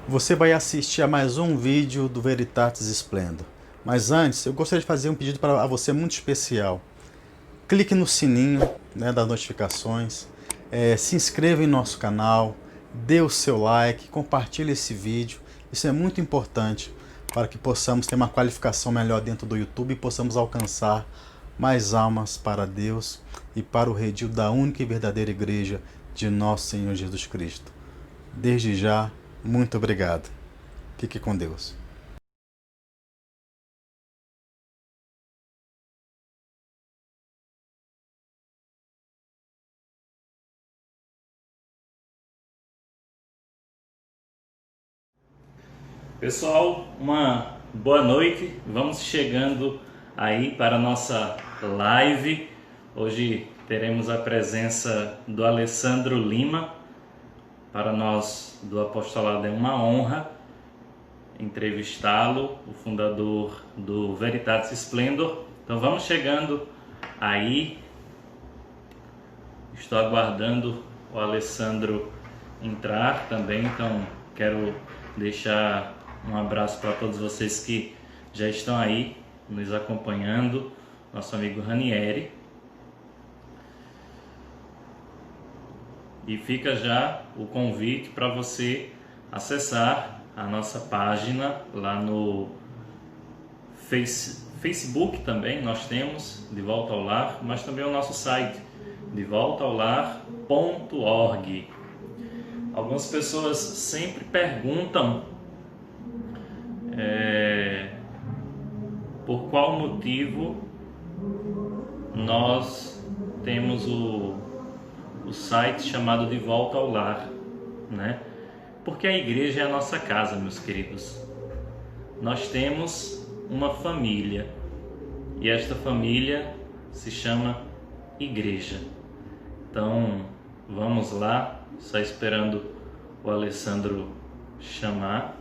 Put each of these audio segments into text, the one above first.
Você vai assistir a mais um vídeo do Veritatis Splendor. Mas antes, eu gostaria de fazer um pedido para você muito especial. Clique no sininho, né, das notificações, se inscreva em nosso canal, dê o seu like, compartilhe esse vídeo. Isso é muito importante para que possamos ter uma qualificação melhor dentro do YouTube e possamos alcançar mais almas para Deus e para o redil da única e verdadeira igreja de nosso Senhor Jesus Cristo. Desde já, muito obrigado. Fique com Deus. Pessoal, uma boa noite. Vamos chegando aí para a nossa live. Hoje teremos a presença do Alessandro Lima. Para nós do apostolado é uma honra entrevistá-lo, o fundador do Veritatis Splendor. Então vamos chegando aí. Estou aguardando o Alessandro entrar também, então quero deixar um abraço para todos vocês que já estão aí nos acompanhando, nosso amigo Ranieri. E fica já o convite para você acessar a nossa página lá no Facebook também, nós temos De Volta ao Lar, mas também o nosso site, devoltaolar.org. Algumas pessoas sempre perguntam por qual motivo nós temos o site chamado De Volta ao Lar, né? Porque a igreja é a nossa casa, meus queridos. Nós temos uma família e esta família se chama igreja. Então vamos lá, só esperando o Alessandro chamar.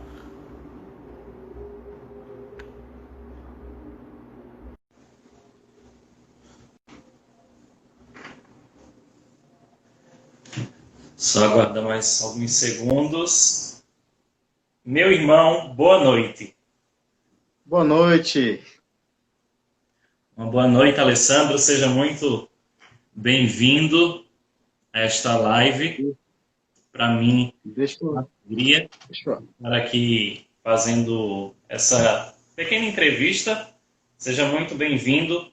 Só aguardar mais alguns segundos. Meu irmão, boa noite. Boa noite. Uma boa noite, Alessandro. Seja muito bem-vindo a esta live. Para mim, uma alegria estar aqui fazendo essa pequena entrevista. Seja muito bem-vindo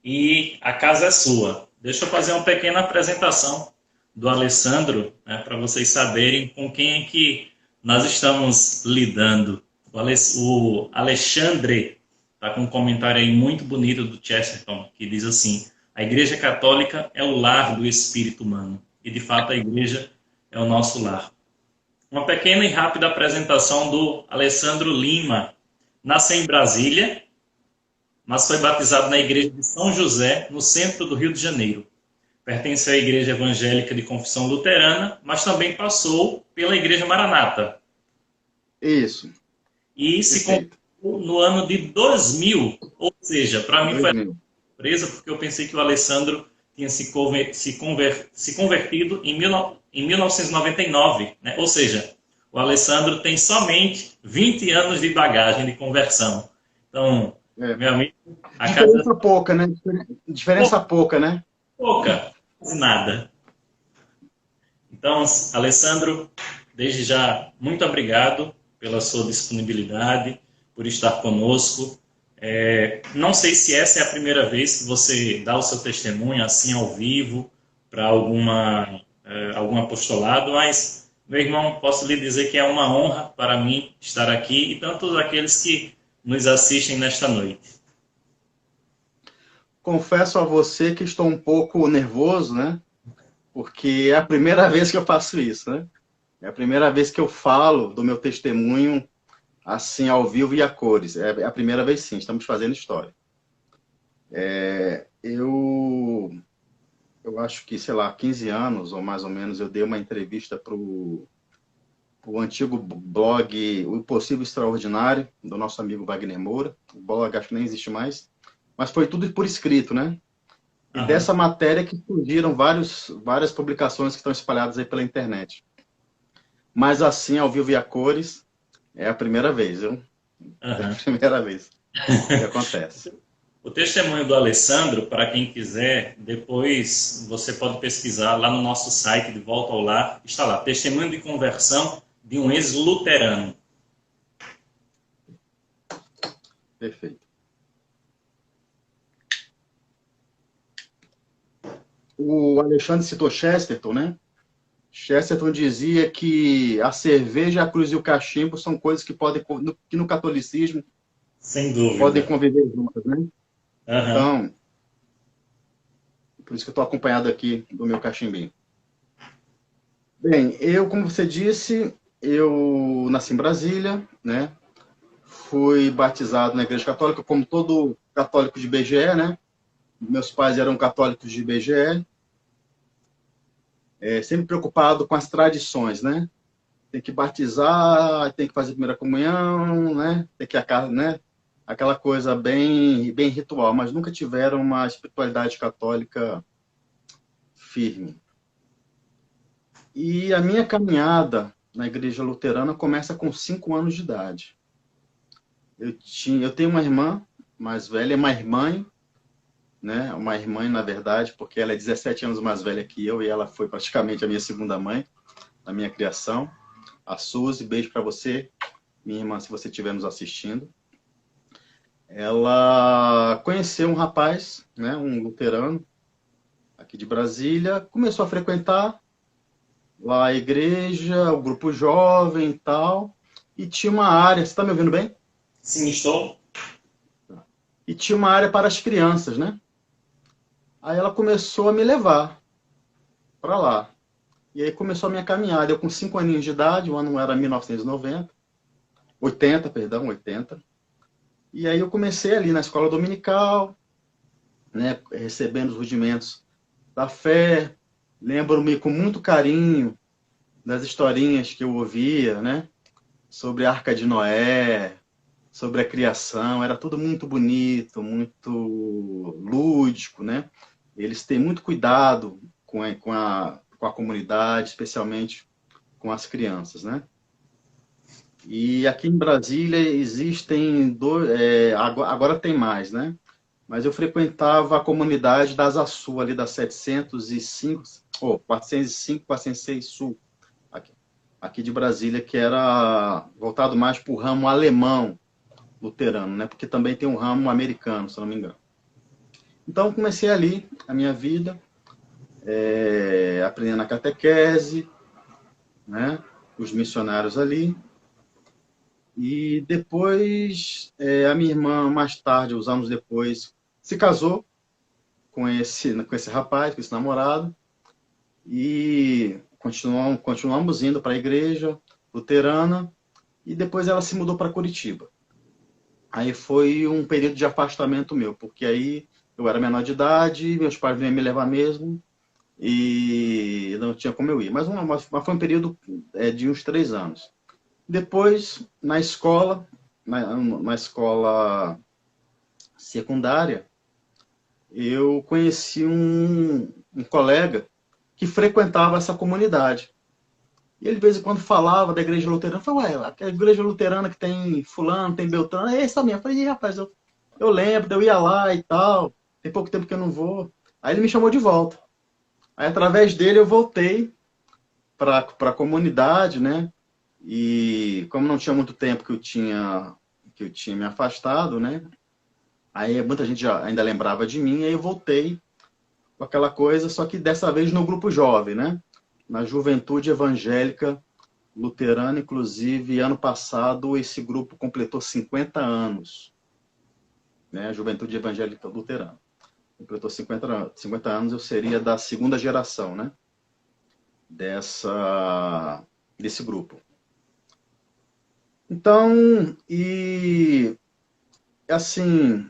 e a casa é sua. Deixa eu fazer uma pequena apresentação do Alessandro, né, para vocês saberem com quem é que nós estamos lidando. O Alexandre está com um comentário aí muito bonito do Chesterton, que diz assim: a Igreja Católica é o lar do espírito humano. E, de fato, a Igreja é o nosso lar. Uma pequena e rápida apresentação do Alessandro Lima. Nasceu em Brasília, mas foi batizado na Igreja de São José, no centro do Rio de Janeiro. Pertence à Igreja Evangélica de Confissão Luterana, mas também passou pela Igreja Maranata. Isso. E se converteu no ano de 2000, ou seja, para mim foi uma surpresa, porque eu pensei que o Alessandro tinha se convertido em 1999, né? Ou seja, o Alessandro tem somente 20 anos de bagagem de conversão. Então, meu amigo... Diferença pouca, né? Diferença pouca, né? Pouca, quase nada. Então, Alessandro, desde já, muito obrigado pela sua disponibilidade, por estar conosco. Não sei se essa é a primeira vez que você dá o seu testemunho assim ao vivo para algum apostolado, mas, meu irmão, posso lhe dizer que é uma honra para mim estar aqui e tantos aqueles que nos assistem nesta noite. Confesso a você que estou um pouco nervoso, né? Porque é a primeira vez que eu faço isso, né? É a primeira vez que eu falo do meu testemunho assim, ao vivo e a cores. É a primeira vez, sim. Estamos fazendo história. Eu acho que, sei lá, 15 anos, ou mais ou menos, eu dei uma entrevista para o antigo blog O Impossível Extraordinário, do nosso amigo Wagner Moura. O blog acho que nem existe mais. Mas foi tudo por escrito, né? E dessa matéria que surgiram várias publicações que estão espalhadas aí pela internet. Mas assim, ao vivo e a cores, é a primeira vez, viu? É a primeira vez que acontece. O testemunho do Alessandro, para quem quiser, depois você pode pesquisar lá no nosso site de Volta ao Lar, está lá, testemunho de conversão de um ex-luterano. Perfeito. O Alexandre citou Chesterton, né? Chesterton dizia que a cerveja, a cruz e o cachimbo são coisas que podem, que no catolicismo, sem podem dúvida. conviver juntas, né? Uhum. Então, por isso que eu estou acompanhado aqui do meu cachimbinho. Bem, eu, como você disse, eu nasci em Brasília, né? Fui batizado na Igreja Católica, como todo católico de BGE, né? Meus pais eram católicos de BGE. Sempre preocupado com as tradições, né? Tem que batizar, tem que fazer a primeira comunhão, né? Tem que, né? Aquela coisa bem, bem ritual, mas nunca tiveram uma espiritualidade católica firme. E a minha caminhada na igreja luterana começa com 5 anos de idade. Eu tenho uma irmã mais velha, uma irmã, né? Uma irmã, na verdade, porque ela é 17 anos mais velha que eu e ela foi praticamente a minha segunda mãe na minha criação. A Suzy, beijo para você, minha irmã, se você estiver nos assistindo. Ela conheceu um rapaz, né, um luterano, aqui de Brasília, começou a frequentar lá a igreja, o grupo jovem e tal, e tinha uma área, você está me ouvindo bem? Sim, estou. E tinha uma área para as crianças, né? Aí ela começou a me levar para lá. E aí começou a minha caminhada. Eu com 5 aninhos de idade, o ano era 1990, 80, perdão, 80. E aí eu comecei ali na escola dominical, né, recebendo os rudimentos da fé. Lembro-me com muito carinho das historinhas que eu ouvia, né, sobre a Arca de Noé, sobre a criação. Era tudo muito bonito, muito lúdico, né? Eles têm muito cuidado com a comunidade, especialmente com as crianças, né? E aqui em Brasília existem dois, agora tem mais, né? Mas eu frequentava a comunidade da Asa Sul, ali da 705, 405, 406 Sul, aqui de Brasília, que era voltado mais para o ramo alemão luterano, né? Porque também tem um ramo americano, se não me engano. Então, comecei ali a minha vida, aprendendo a catequese, né? Os missionários ali. E depois, a minha irmã, mais tarde, uns anos depois, se casou com esse rapaz, com esse namorado, e continuamos indo para a igreja luterana, e depois ela se mudou para Curitiba. Aí foi um período de afastamento meu, porque aí eu era menor de idade, meus pais vinham me levar mesmo, e não tinha como eu ir. Mas foi um período de uns 3 anos. Depois, na escola, na escola secundária, eu conheci um colega que frequentava essa comunidade. E ele, de vez em quando, falava da igreja luterana. Eu falei, ué, aquela igreja luterana que tem fulano, tem Beltrano, é essa minha. Eu falei, rapaz, eu lembro, eu ia lá e tal, tem pouco tempo que eu não vou. Aí ele me chamou de volta. Aí, através dele, eu voltei para a comunidade, né? E como não tinha muito tempo que eu tinha me afastado, né? Aí muita gente ainda lembrava de mim, aí eu voltei com aquela coisa, só que dessa vez no grupo jovem, né? Na Juventude Evangélica Luterana, inclusive, ano passado esse grupo completou 50 anos, né? A Juventude Evangélica Luterana. Completou 50 anos, eu seria da segunda geração, né? Desse grupo. Então, e assim,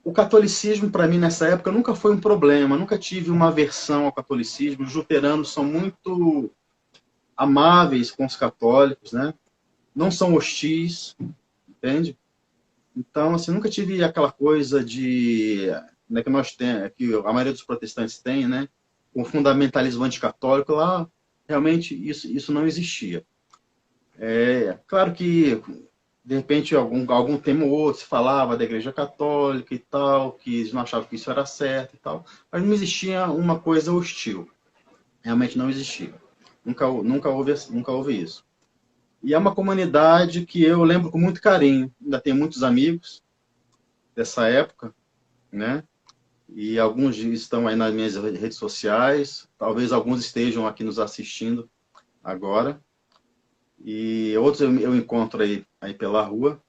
o catolicismo para mim nessa época nunca foi um problema, nunca tive uma aversão ao catolicismo. Os luteranos são muito amáveis com os católicos, né? Não são hostis, entende? Então, assim, nunca tive aquela coisa né, que nós temos, que a maioria dos protestantes tem, né? Com o fundamentalismo anticatólico, lá realmente isso não existia. Claro que, de repente, algum tema ou outro se falava da Igreja Católica e tal, que eles não achavam que isso era certo e tal, mas não existia uma coisa hostil. Realmente não existia. Nunca houve isso. E é uma comunidade que eu lembro com muito carinho. Ainda tenho muitos amigos dessa época, né? E alguns estão aí nas minhas redes sociais. Talvez alguns estejam aqui nos assistindo agora. E outros eu encontro aí pela rua.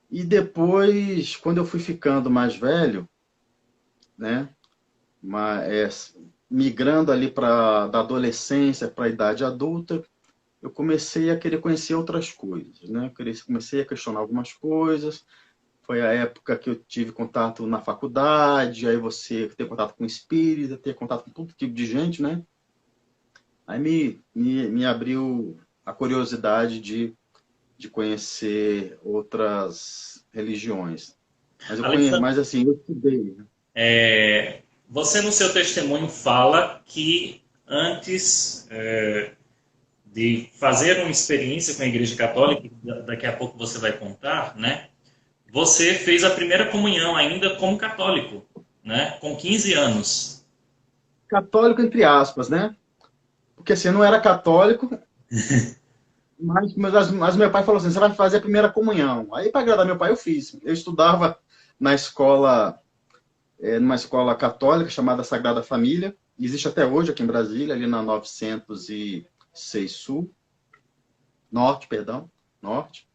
E depois, quando eu fui ficando mais velho, né? Migrando ali da adolescência para a idade adulta, eu comecei a querer conhecer outras coisas, né? Comecei a questionar algumas coisas. Foi a época que eu tive contato na faculdade, aí você ter contato com espírita, ter contato com todo tipo de gente, né? Aí me abriu a curiosidade de conhecer outras religiões. Alessandro, Mas assim, eu estudei. você no seu testemunho fala que antes de fazer uma experiência com a Igreja Católica, que daqui a pouco você vai contar, né? Você fez a primeira comunhão ainda como católico, né? Com 15 anos. Católico entre aspas, né? Porque assim, eu não era católico, mas meu pai falou assim, você vai fazer a primeira comunhão. Aí, para agradar meu pai, eu fiz. Eu estudava na escola, numa escola católica chamada Sagrada Família. Existe até hoje aqui em Brasília, ali na 906 Sul. Norte, perdão. Norte.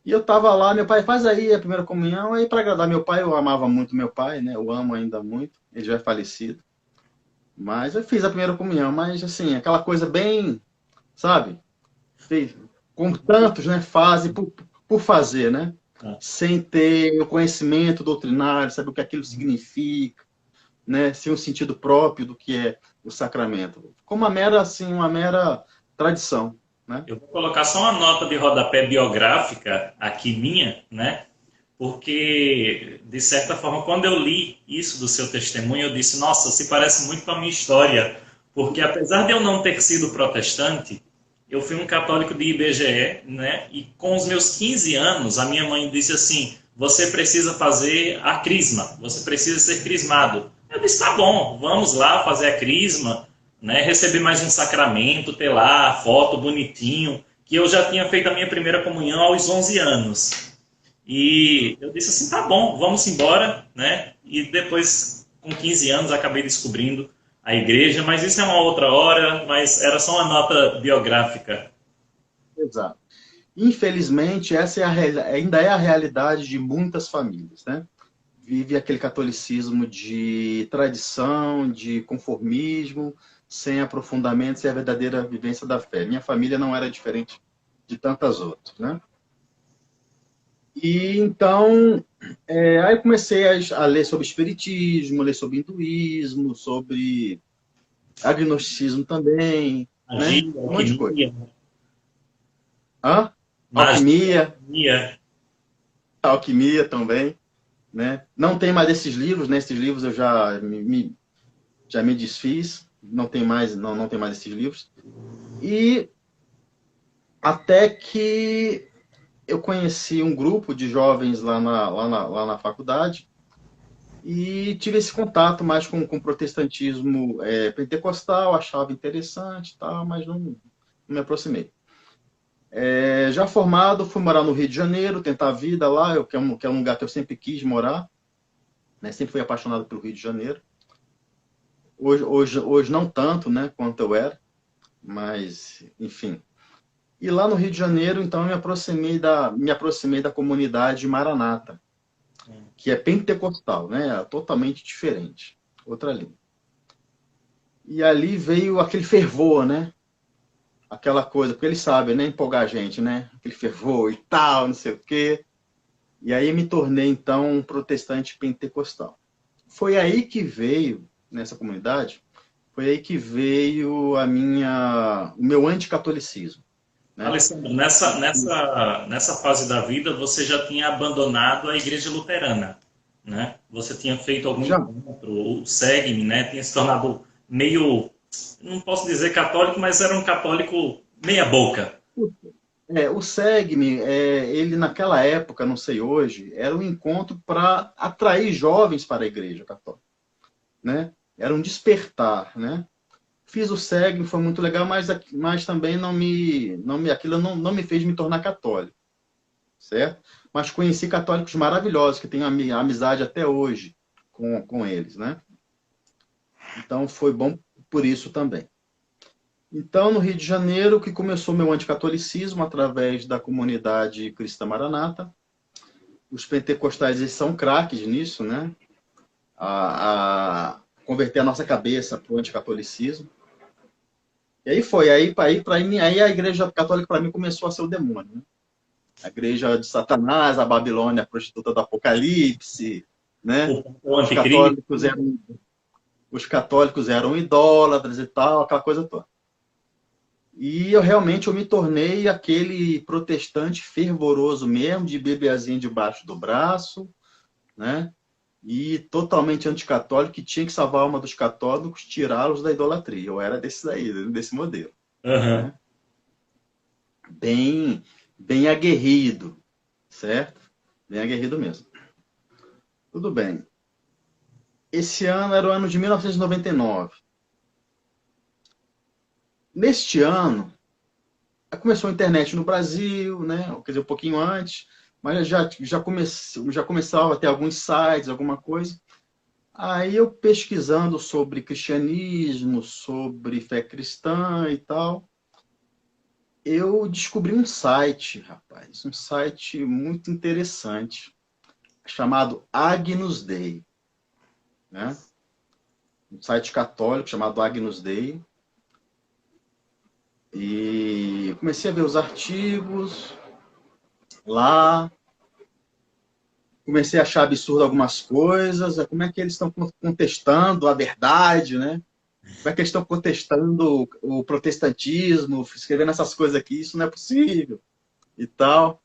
E eu estava lá, meu pai, faz aí a primeira comunhão. Aí, para agradar meu pai, eu amava muito meu pai, né? Eu amo ainda muito. Ele já é falecido. Mas eu fiz a primeira comunhão. Mas, assim, aquela coisa bem, sabe? Com tantos, né, fase por fazer, né? Sem ter o conhecimento doutrinário, saber o que aquilo significa, né? Sem um sentido próprio do que é o sacramento. Como uma mera tradição, né? Eu vou colocar só uma nota de rodapé biográfica aqui minha, né? Porque, de certa forma, quando eu li isso do seu testemunho, eu disse, nossa, se parece muito com a minha história. Porque, apesar de eu não ter sido protestante, eu fui um católico de IBGE, né? E com os meus 15 anos, a minha mãe disse assim, você precisa fazer a crisma, você precisa ser crismado. Eu disse, tá bom, vamos lá fazer a crisma, né? Receber mais um sacramento, ter lá a foto bonitinho, que eu já tinha feito a minha primeira comunhão aos 11 anos. E eu disse assim, tá bom, vamos embora, né? E depois, com 15 anos, acabei descobrindo a igreja, mas isso é uma outra hora, mas era só uma nota biográfica. Exato. Infelizmente, essa ainda é a realidade de muitas famílias, né? Vive aquele catolicismo de tradição, de conformismo, sem aprofundamento, sem a verdadeira vivência da fé. Minha família não era diferente de tantas outras, né? E então, aí eu comecei a ler sobre espiritismo, ler sobre hinduísmo, sobre agnosticismo também, Magia, né? Um monte de coisa. alquimia. Hã? Magia, alquimia também, né? Não tem mais esses livros, né? Esses livros eu já me desfiz, não tem mais esses livros. E até que eu conheci um grupo de jovens lá na faculdade e tive esse contato mais com o protestantismo pentecostal, achava interessante, tal, mas não me aproximei. Já formado, fui morar no Rio de Janeiro, tentar a vida lá, que é um lugar que eu sempre quis morar, né? Sempre fui apaixonado pelo Rio de Janeiro. Hoje não tanto, né, quanto eu era, mas, enfim. E lá no Rio de Janeiro, então, eu me aproximei da comunidade Maranata, que é pentecostal, né? Totalmente diferente, outra linha. E ali veio aquele fervor, né? Aquela coisa, porque eles sabem, né? Empolgar a gente, né? Aquele fervor e tal, não sei o quê. E aí me tornei, então, um protestante pentecostal. Foi aí que veio, nessa comunidade, foi aí que veio o meu anticatolicismo. Né? Alessandro, nessa fase da vida, você já tinha abandonado a igreja luterana, né? Você tinha feito algum encontro, ou segue-me, né? Tinha se tornado meio, não posso dizer católico, mas era um católico meia boca. O SEGME, ele naquela época, não sei hoje, era um encontro para atrair jovens para a Igreja Católica, né? Era um despertar, né? Fiz o SEGME, foi muito legal, mas também aquilo não me fez me tornar católico, certo? Mas conheci católicos maravilhosos, que tenho amizade até hoje com eles, né? Então foi bom por isso também. Então, no Rio de Janeiro, que começou meu anticatolicismo através da comunidade Cristã Maranata. Os pentecostais, eles são craques nisso, né? A converter a nossa cabeça para o anticatolicismo. E aí foi, aí a igreja católica para mim começou a ser o demônio, né? A igreja de Satanás, a Babilônia, a prostituta do Apocalipse, né? O anticristo. Os católicos eram idólatras e tal, aquela coisa toda. E eu me tornei aquele protestante fervoroso mesmo, de bebezinho debaixo do braço, né? E totalmente anticatólico, que tinha que salvar a alma dos católicos, tirá-los da idolatria. Eu era desse modelo. Uhum. Né? Bem aguerrido, certo? Bem aguerrido mesmo. Tudo bem. Esse ano era o ano de 1999. Neste ano, começou a internet no Brasil, né? Quer dizer, um pouquinho antes, mas já começava a ter alguns sites, alguma coisa. Aí eu pesquisando sobre cristianismo, sobre fé cristã e tal, eu descobri um site, rapaz, um site muito interessante, chamado Agnus Dei, né? Um site católico chamado Agnus Dei. E comecei a ver os artigos lá, comecei a achar absurdo algumas coisas, como é que eles estão contestando a verdade, né? Como é que eles estão contestando o protestantismo, escrevendo essas coisas aqui, isso não é possível e tal.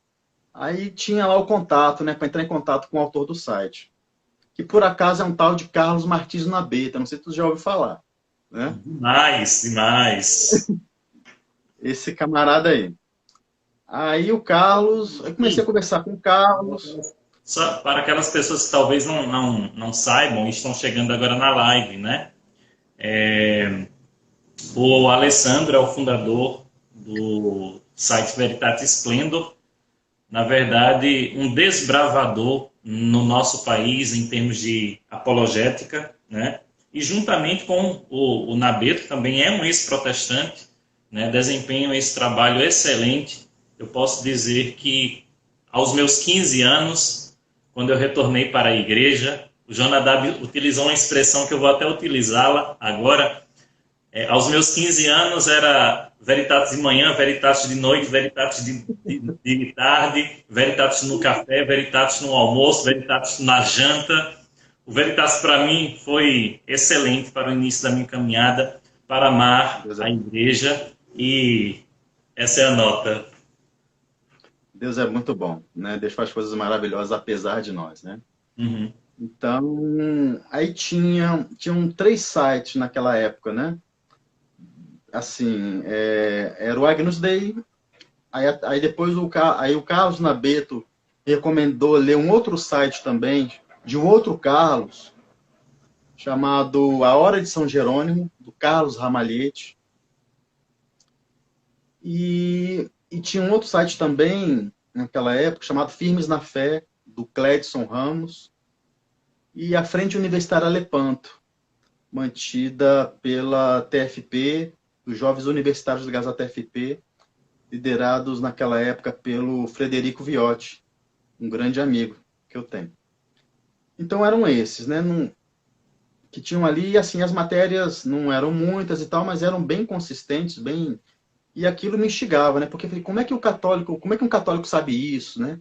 Aí tinha lá o contato, né, para entrar em contato com o autor do site, que por acaso é um tal de Carlos Martins Nabeta, não sei se tu já ouviu falar, né? Demais. Esse camarada aí. Aí o Carlos, eu comecei a conversar com o Carlos. Só para aquelas pessoas que talvez não saibam, estão chegando agora na live, né? O Alessandro é o fundador do site Veritatis Splendor. Na verdade, um desbravador no nosso país em termos de apologética, né? E juntamente com o Nabeto, que também é um ex-protestante, né? Desempenham esse trabalho excelente. Eu posso dizer que aos meus 15 anos, quando eu retornei para a igreja, o Jonadab utilizou uma expressão que eu vou até utilizá-la agora. Aos meus 15 anos era Veritatis de manhã, Veritatis de noite, Veritatis de tarde, Veritatis no café, Veritatis no almoço, Veritatis na janta. O Veritatis para mim foi excelente para o início da minha caminhada, para amar a igreja, e essa é a nota. Deus é muito bom, né? Deus faz coisas maravilhosas apesar de nós, né? Uhum. Então, aí tinham 3 sites naquela época, né? Assim, era o Agnus Dei, aí depois o Carlos Nabeto recomendou ler um outro site também, de um outro Carlos, chamado A Hora de São Jerônimo, do Carlos Ramalhete. E tinha um outro site também, naquela época, chamado Firmes na Fé, do Cledson Ramos, e a Frente Universitária Lepanto, mantida pela TFP, os Jovens Universitários Ligados à TFP, liderados naquela época pelo Frederico Viotti, um grande amigo que eu tenho. Então eram esses, né? Que tinham ali, assim, as matérias não eram muitas e tal, mas eram bem consistentes, bem... E aquilo me instigava, né? Porque eu falei, como é que um católico sabe isso, né?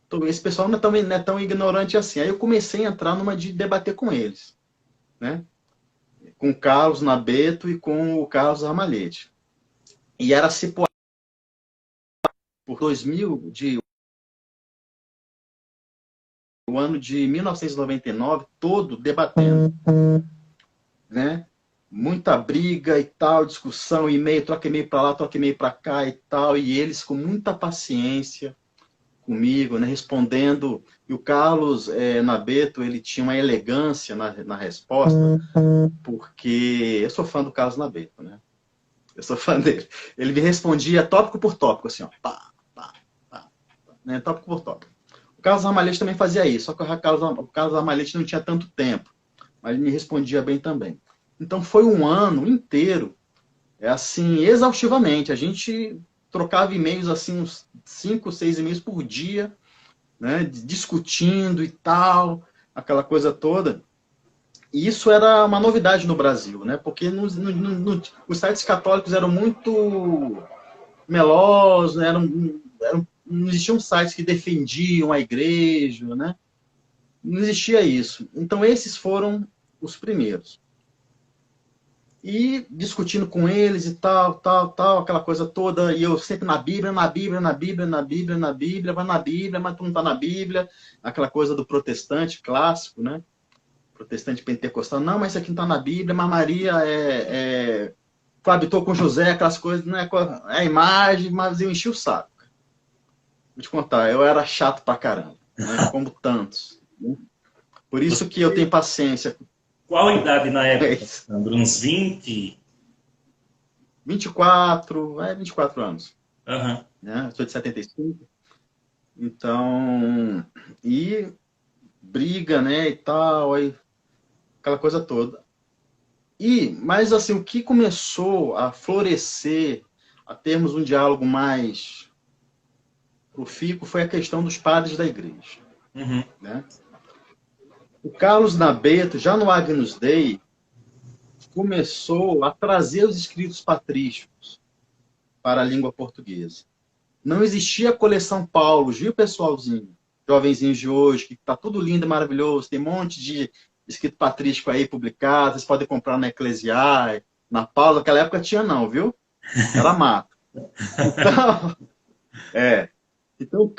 Então, esse pessoal não é tão ignorante assim. Aí eu comecei a entrar numa de debater com eles, né? Com o Carlos Nabeto e com o Carlos Ramalhete. E era por 2000, o ano de 1999, todo debatendo, né? muita briga e tal, discussão, e-mail, troca e-mail para lá, troca e-mail para cá e tal, e eles com muita paciência comigo, né, respondendo. E o Carlos Nabeto, ele tinha uma elegância na resposta, porque eu sou fã do Carlos Nabeto, né? Eu sou fã dele. Ele me respondia tópico por tópico, assim, ó, pá, pá, pá, né, tópico por tópico. O Carlos Ramalhete também fazia isso, só que o Carlos Ramalhete não tinha tanto tempo, mas ele me respondia bem também. Então foi um ano inteiro, assim, exaustivamente. A gente trocava e-mails, assim, uns 5, 6 e-mails por dia, né, discutindo e tal, aquela coisa toda. E isso era uma novidade no Brasil, né, porque os sites católicos eram muito melosos, né, não existiam sites que defendiam a igreja, né? Não existia isso. Então, esses foram os primeiros. E discutindo com eles e tal, aquela coisa toda, e eu sempre na Bíblia, na Bíblia, na Bíblia, na Bíblia, na Bíblia, vai na Bíblia, mas tu não tá na Bíblia, aquela coisa do protestante clássico, né? Protestante pentecostal, não, mas isso aqui não tá na Bíblia, mas Maria coabitou com José, aquelas coisas, não é a imagem, mas eu enchi o saco. Vou te contar, eu era chato pra caramba, né? Como tantos. Né? Por isso que eu tenho paciência. Qual a idade na época, Sandro? Uns 20? 24 anos. Uhum. Né? Eu sou de 75. Então, e briga, né, e tal, aí, aquela coisa toda. Mas assim, o que começou a florescer, a termos um diálogo mais profícuo, foi a questão dos padres da igreja. Uhum. Né? O Carlos Nabeto, já no Agnus Dei, começou a trazer os escritos patrísticos para a língua portuguesa. Não existia a coleção Paulo, viu, pessoalzinho? Jovenzinhos de hoje, que está tudo lindo e maravilhoso, tem um monte de escrito patrístico aí publicado, vocês podem comprar na Eclesiai, na Paulo, naquela época tinha não, viu? Era mato. Então, então o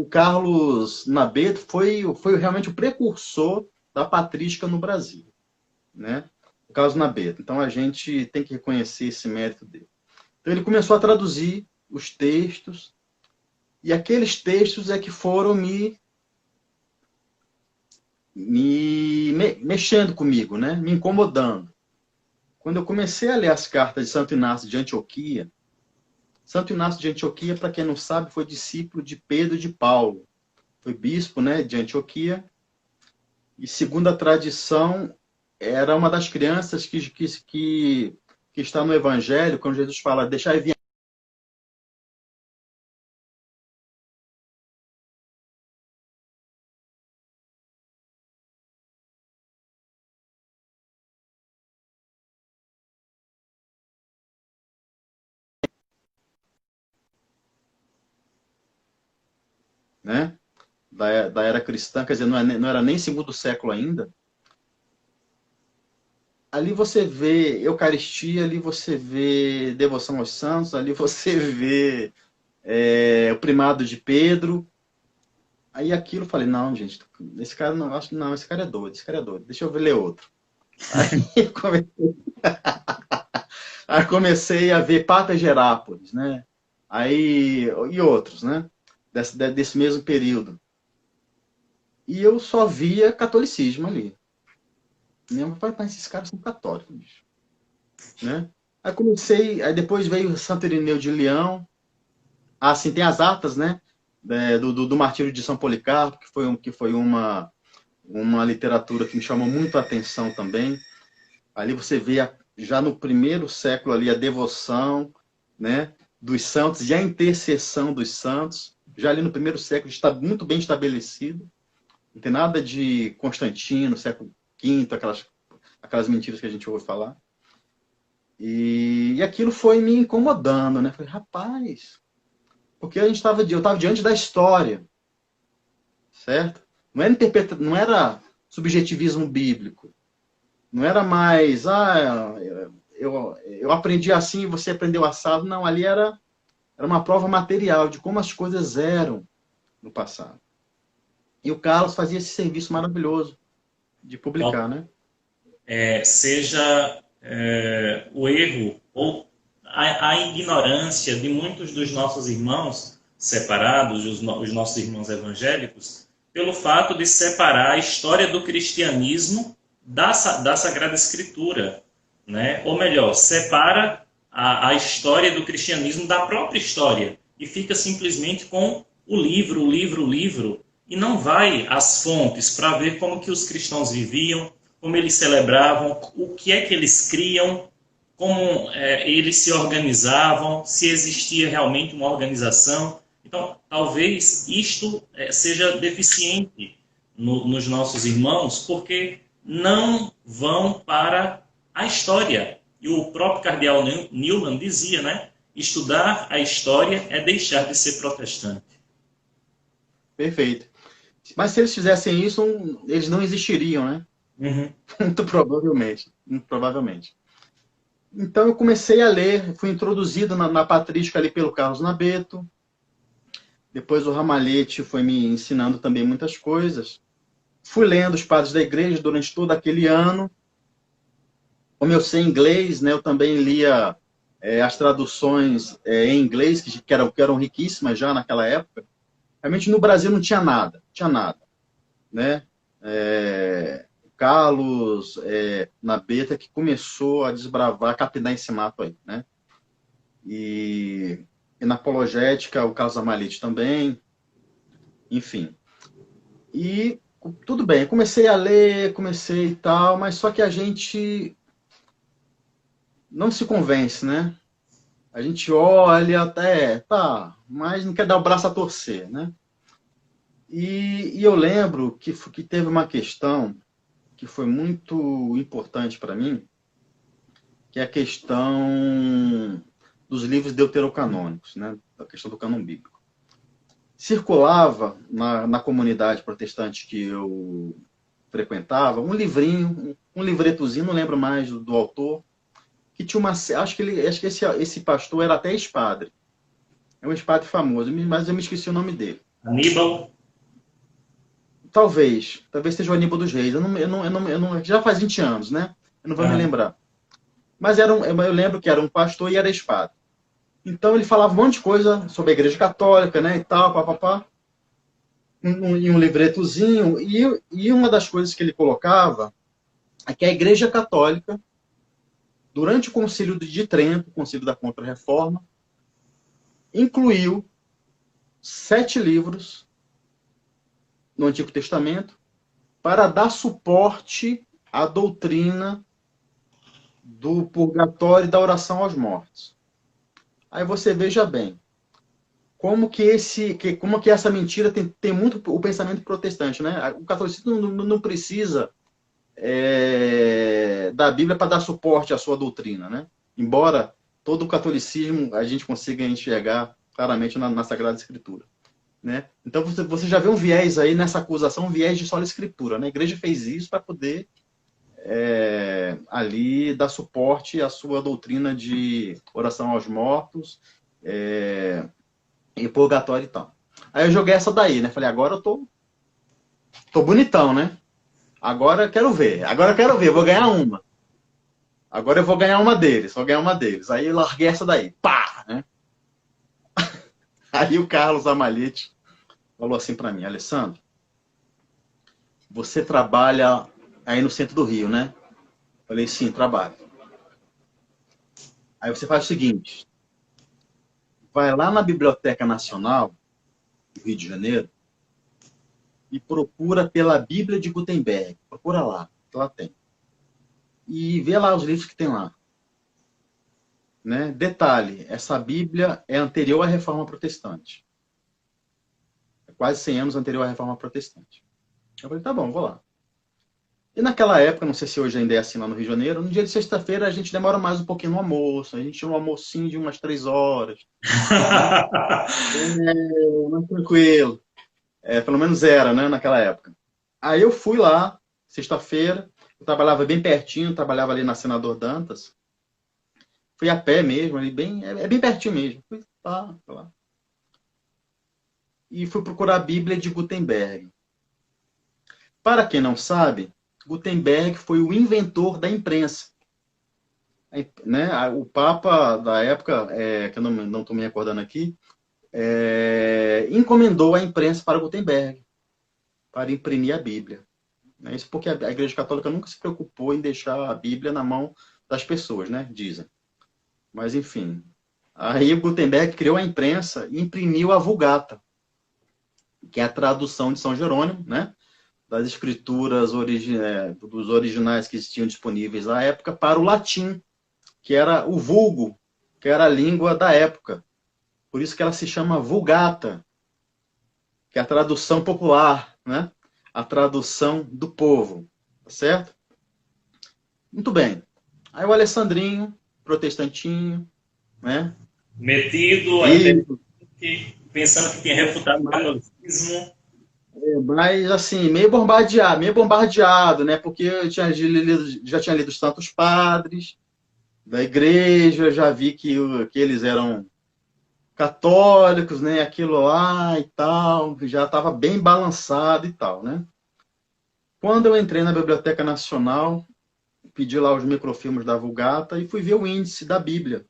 Carlos Nabeto foi realmente o precursor da patrística no Brasil, né? O Carlos Nabeto. Então a gente tem que reconhecer esse mérito dele. Então ele começou a traduzir os textos, e aqueles textos é que foram mexendo comigo, né? Me incomodando. Quando eu comecei a ler as cartas de Santo Inácio de Antioquia, Santo Inácio de Antioquia, para quem não sabe, foi discípulo de Pedro de Paulo. Foi bispo, né, de Antioquia. E segundo a tradição, era uma das crianças que está no Evangelho, quando Jesus fala, deixai vir. Né? Da era cristã, quer dizer, não era nem segundo século ainda. Ali você vê Eucaristia, ali você vê devoção aos santos, ali você vê o primado de Pedro. Aí aquilo eu falei, não, gente, esse cara não, acho que não, esse cara é doido, deixa eu ler outro. Aí comecei a ver Papa Gerápolis, né? Aí, e outros, né? Desse mesmo período. E eu só via catolicismo ali. Meu pai, mas esses caras são católicos, bicho. Né? Aí depois veio Santo Irineu de Leão. Assim, tem as atas, né? Do Martírio de São Policarpo, que foi uma literatura que me chamou muito a atenção também. Ali você vê, já no primeiro século, ali, a devoção, né, dos santos e a intercessão dos santos. Já ali no primeiro século está muito bem estabelecido. Não tem nada de Constantino, século V, aquelas mentiras que a gente ouve falar. E aquilo foi me incomodando, né? Falei, rapaz, porque eu estava diante da história, certo? Não era subjetivismo bíblico. Não era mais, eu aprendi assim e você aprendeu assado. Não, ali era uma prova material de como as coisas eram no passado. E o Carlos fazia esse serviço maravilhoso de publicar, né? Seja o erro ou a ignorância de muitos dos nossos irmãos separados, os nossos irmãos evangélicos, pelo fato de separar a história do cristianismo da Sagrada Escritura, né? Ou melhor, separa a história do cristianismo da própria história e fica simplesmente com o livro, e não vai às fontes para ver como que os cristãos viviam, como eles celebravam, o que é que eles criam, como eles se organizavam, se existia realmente uma organização. Então, talvez isto seja deficiente nos nossos irmãos, porque não vão para a história. E o próprio cardeal Newman dizia, né? Estudar a história é deixar de ser protestante. Perfeito. Mas se eles fizessem isso, eles não existiriam, né? Uhum. Muito provavelmente. Muito provavelmente. Então eu comecei a ler, fui introduzido na patrística ali pelo Carlos Nabeto. Depois o Ramalhete foi me ensinando também muitas coisas. Fui lendo os padres da igreja durante todo aquele ano. Como eu sei inglês, né, eu também lia as traduções em inglês, que eram riquíssimas já naquela época. Realmente no Brasil não tinha nada, né? Carlos Nabeto que começou a desbravar, a capinar esse mato aí, né? E na apologética, o Carlos Ramalhete também, enfim. E tudo bem, comecei a ler, e tal, mas só que a gente não se convence, né? A gente olha até, tá, mas não quer dar o braço a torcer, né? E eu lembro que teve uma questão que foi muito importante para mim, que é a questão dos livros deuterocanônicos, né? A questão do cânon bíblico. Circulava na comunidade protestante que eu frequentava um livrinho, um livretozinho, não lembro mais do autor, que tinha uma... Acho que esse pastor era até ex-padre. É um ex-padre famoso, mas eu me esqueci o nome dele. Aníbal? Talvez seja o Aníbal dos Reis. Eu não, já faz 20 anos, né? Eu não vou me lembrar. Mas eu lembro que era um pastor e era ex-padre. Então ele falava um monte de coisa sobre a Igreja Católica, né, e tal, papapá, em um livretozinho. E uma das coisas que ele colocava é que a Igreja Católica, durante o Concílio de Trento, o Concílio da Contra-Reforma, incluiu 7 livros no Antigo Testamento para dar suporte à doutrina do purgatório e da oração aos mortos. Aí você veja bem como que essa mentira tem muito o pensamento protestante, né? O catolicismo não precisa da Bíblia para dar suporte à sua doutrina, né? Embora todo o catolicismo a gente consiga enxergar claramente na Sagrada Escritura, né? Então você já vê um viés aí nessa acusação, um viés de sola escritura, né? A igreja fez isso para poder ali dar suporte à sua doutrina de oração aos mortos e purgatório e tal. Aí eu joguei essa daí, né? Falei, agora eu tô bonitão, né? Agora eu quero ver, vou ganhar uma. Agora eu vou ganhar uma deles, Aí eu larguei essa daí, pá! Né? Aí o Carlos Ramalhete falou assim para mim, Alessandro, você trabalha aí no centro do Rio, né? Falei, sim, trabalho. Aí você faz o seguinte, vai lá na Biblioteca Nacional do Rio de Janeiro e procura pela Bíblia de Gutenberg. Procura lá, que lá tem. E vê lá os livros que tem lá. Né? Detalhe, essa Bíblia é anterior à Reforma Protestante. É quase 100 anos anterior à Reforma Protestante. Eu falei, tá bom, vou lá. E naquela época, não sei se hoje ainda é assim lá no Rio de Janeiro, no dia de sexta-feira a gente demora mais um pouquinho no almoço. A gente tinha um almocinho de umas 3 horas. Mais tranquilo. Pelo menos era, né, naquela época. Aí eu fui lá, sexta-feira, eu trabalhava bem pertinho, trabalhava ali na Senador Dantas. Fui a pé mesmo, ali bem pertinho mesmo. Fui lá. E fui procurar a Bíblia de Gutenberg. Para quem não sabe, Gutenberg foi o inventor da imprensa. né, o Papa da época, que eu não estou me recordando aqui, encomendou a imprensa para Gutenberg, para imprimir a Bíblia. Isso porque a Igreja Católica nunca se preocupou em deixar a Bíblia na mão das pessoas, né? Dizem. Mas, enfim. Aí o Gutenberg criou a imprensa e imprimiu a Vulgata, que é a tradução de São Jerônimo, né? Das escrituras dos originais que existiam disponíveis à época para o latim, que era o vulgo, que era a língua da época. Por isso que ela se chama Vulgata, que é a tradução popular, né? A tradução do povo, tá certo? Muito bem. Aí o Alessandrinho, protestantinho, né? Metido, E, pensando que tinha refutado o catolicismo. mas assim, meio bombardeado, né? Porque eu já tinha lido os Santos Padres da igreja, já vi que eles eram católicos, né? Aquilo lá e tal, já estava bem balançado e tal, né? Quando eu entrei na Biblioteca Nacional, pedi lá os microfilmes da Vulgata e fui ver o índice da Bíblia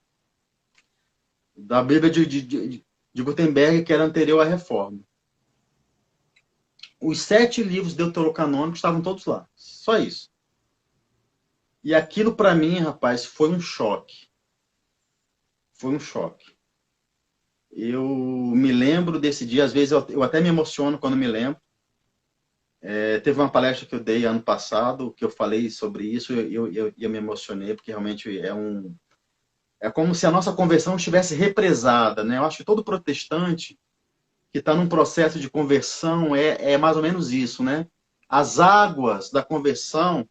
de Gutenberg, que era anterior à Reforma. Os 7 livros deuterocanônicos estavam todos lá. Só isso. E aquilo, para mim, rapaz, foi um choque. Foi um choque. Eu me lembro desse dia, às vezes eu até me emociono quando me lembro. Teve uma palestra que eu dei ano passado, que eu falei sobre isso, e eu me emocionei, porque realmente é como se a nossa conversão estivesse represada, né? Eu acho que todo protestante que está num processo de conversão é mais ou menos isso, né? As águas da conversão,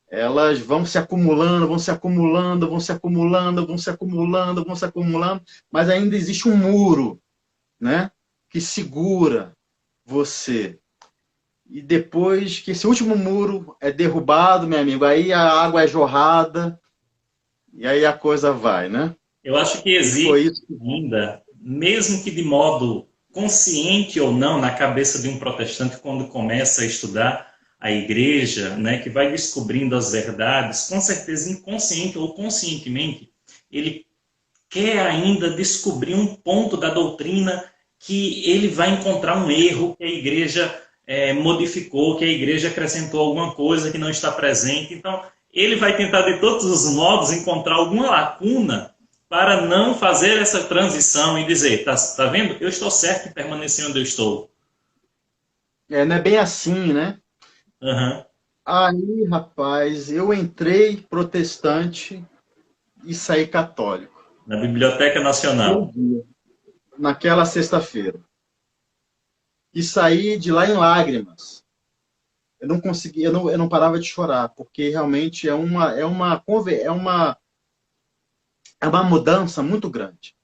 elas vão se acumulando, vão se acumulando, vão se acumulando, vão se acumulando, vão se acumulando, mas ainda existe um muro, né? Que segura você. E depois que esse último muro é derrubado, meu amigo, aí a água é jorrada e aí a coisa vai, né? Eu acho que E foi existe isso. ainda, mesmo que de modo consciente ou não, na cabeça de um protestante, quando começa a estudar a igreja, né, que vai descobrindo as verdades, com certeza inconsciente ou conscientemente, ele quer ainda descobrir um ponto da doutrina que ele vai encontrar um erro que a igreja modificou, que a igreja acrescentou alguma coisa que não está presente. Então, ele vai tentar de todos os modos encontrar alguma lacuna para não fazer essa transição e dizer, tá vendo? Eu estou certo em permanecer onde eu estou. Não é bem assim, né? Uhum. Aí, rapaz, eu entrei protestante e saí católico. Na Biblioteca Naquele Nacional. dia, naquela sexta-feira. E saí de lá em lágrimas. Eu não conseguia, eu não parava de chorar, porque realmente é uma mudança muito grande.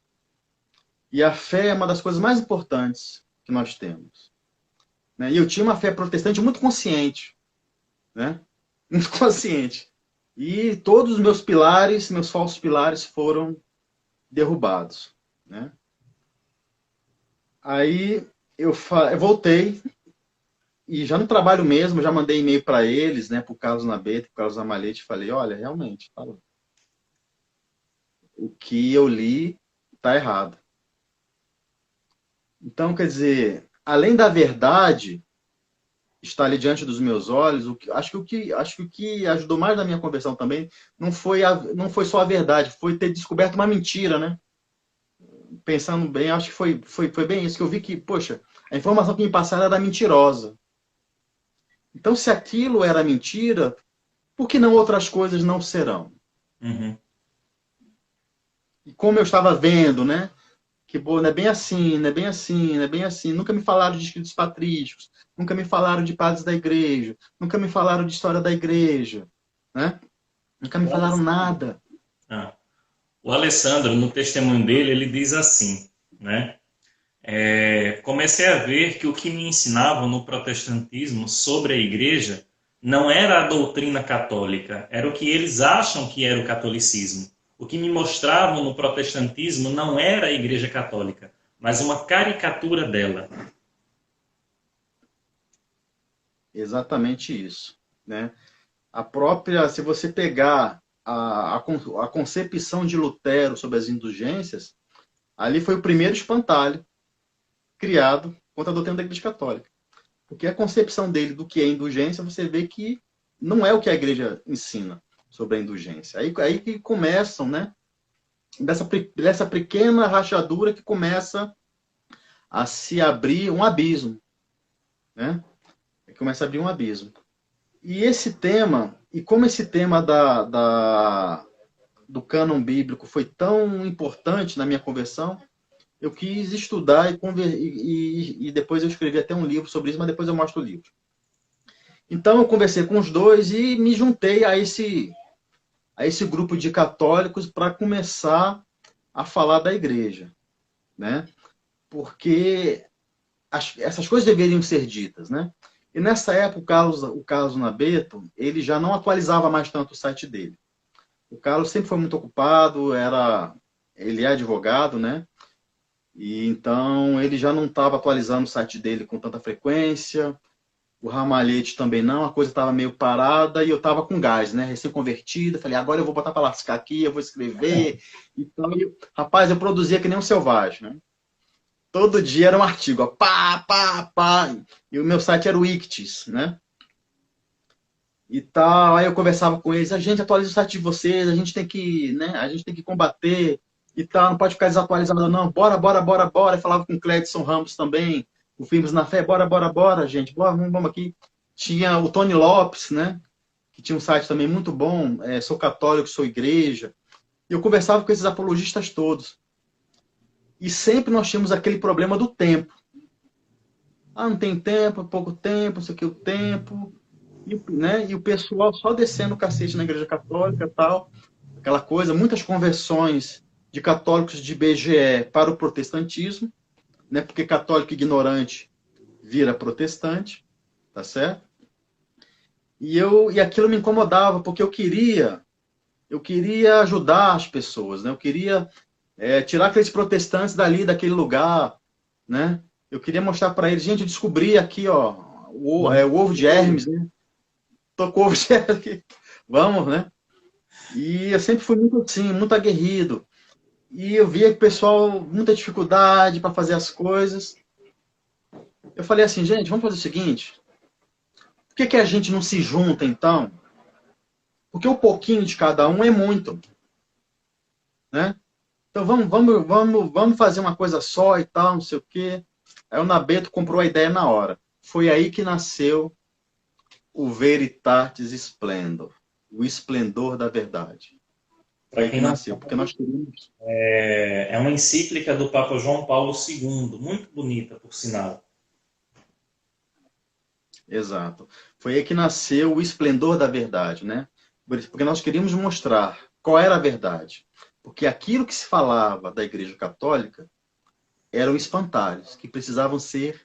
E a fé é uma das coisas mais importantes que nós temos, né? E eu tinha uma fé protestante muito consciente, né? Muito consciente. E todos os meus pilares, meus falsos pilares foram derrubados, né? Aí eu voltei e já no trabalho mesmo, já mandei e-mail para eles, né, para o Carlos Nabete, para o Carlos Amalete, falei, olha, realmente, tá, o que eu li está errado. Então, quer dizer, além da verdade estar ali diante dos meus olhos, acho que o que ajudou mais na minha conversão também não foi só a verdade, foi ter descoberto uma mentira, né? Pensando bem, acho que foi bem isso, que eu vi que, poxa, a informação que me passaram era mentirosa. Então, se aquilo era mentira, por que não outras coisas não serão? Uhum. E como eu estava vendo, né? Que pô, não é bem assim, não é bem assim, não é bem assim. Nunca me falaram de escritos patrísticos, nunca me falaram de padres da igreja, nunca me falaram de história da igreja, né? Nunca me falaram nada. O Alessandro, no testemunho dele, ele diz assim, né? Comecei a ver que o que me ensinavam no protestantismo sobre a igreja não era a doutrina católica, era o que eles acham que era o catolicismo. O que me mostravam no protestantismo não era a igreja católica, mas uma caricatura dela. Exatamente isso, né? A própria, se você pegar a concepção de Lutero sobre as indulgências, ali foi o primeiro espantalho criado contra a doutrina da Igreja Católica. Porque a concepção dele do que é indulgência, você vê que não é o que a Igreja ensina sobre a indulgência. Aí que começam, né? Dessa pequena rachadura que começa a se abrir um abismo, né? Começa a abrir um abismo. E esse tema, e como esse tema do cânon bíblico foi tão importante na minha conversão, eu quis estudar e depois eu escrevi até um livro sobre isso, mas depois eu mostro o livro. Então eu conversei com os dois e me juntei a esse grupo de católicos para começar a falar da igreja, né? Porque essas coisas deveriam ser ditas, né? E nessa época o Carlos Nabeto, ele já não atualizava mais tanto o site dele. O Carlos sempre foi muito ocupado, ele é advogado, né? E então ele já não estava atualizando o site dele com tanta frequência. O Ramalhete também não, a coisa estava meio parada e eu estava com gás, né? Recém-convertido. Falei, agora eu vou botar para lascar aqui, eu vou escrever. Então, rapaz, eu produzia que nem um selvagem, né? Todo dia era um artigo, ó, pá, pá, pá. E o meu site era o Ictis, né? E tal, aí eu conversava com eles, a gente atualiza o site de vocês, a gente tem que, né? A gente tem que combater e tal, não pode ficar desatualizado não. Bora, bora, bora, bora. Eu falava com o Cledson Ramos também, o Firmes na Fé, bora, bora, bora, gente, bora, vamos aqui. Tinha o Tony Lopes, né? Que tinha um site também muito bom, Sou Católico, Sou Igreja. E eu conversava com esses apologistas todos. E sempre nós tínhamos aquele problema do tempo. Ah, não tem tempo, pouco tempo, isso aqui o tempo. Né? E o pessoal só descendo o cacete na Igreja Católica e tal. Aquela coisa, muitas conversões de católicos de BGE para o protestantismo, né? Porque católico ignorante vira protestante, tá certo? E aquilo me incomodava, porque eu queria ajudar as pessoas, né? Eu queria tirar aqueles protestantes daquele lugar, né? Eu queria mostrar para eles, gente, eu descobri aqui, ó, o ovo de Hermes, né? Tocou o ovo de Hermes aqui. Vamos, né? E eu sempre fui muito assim, muito aguerrido. E eu via que o pessoal, muita dificuldade para fazer as coisas. Eu falei assim, gente, vamos fazer o seguinte, por que a gente não se junta, então? Porque um pouquinho de cada um é muito, né? Então vamos fazer uma coisa só e tal, não sei o quê. Aí o Nabeto comprou a ideia na hora. Foi aí que nasceu o Veritatis Splendor, o esplendor da verdade. Foi aí que nasceu, porque nós queríamos... É uma encíclica do Papa João Paulo II, muito bonita, por sinal. Exato. Foi aí que nasceu o esplendor da verdade, né? Porque nós queríamos mostrar qual era a verdade. Porque aquilo que se falava da Igreja Católica eram espantalhos que precisavam ser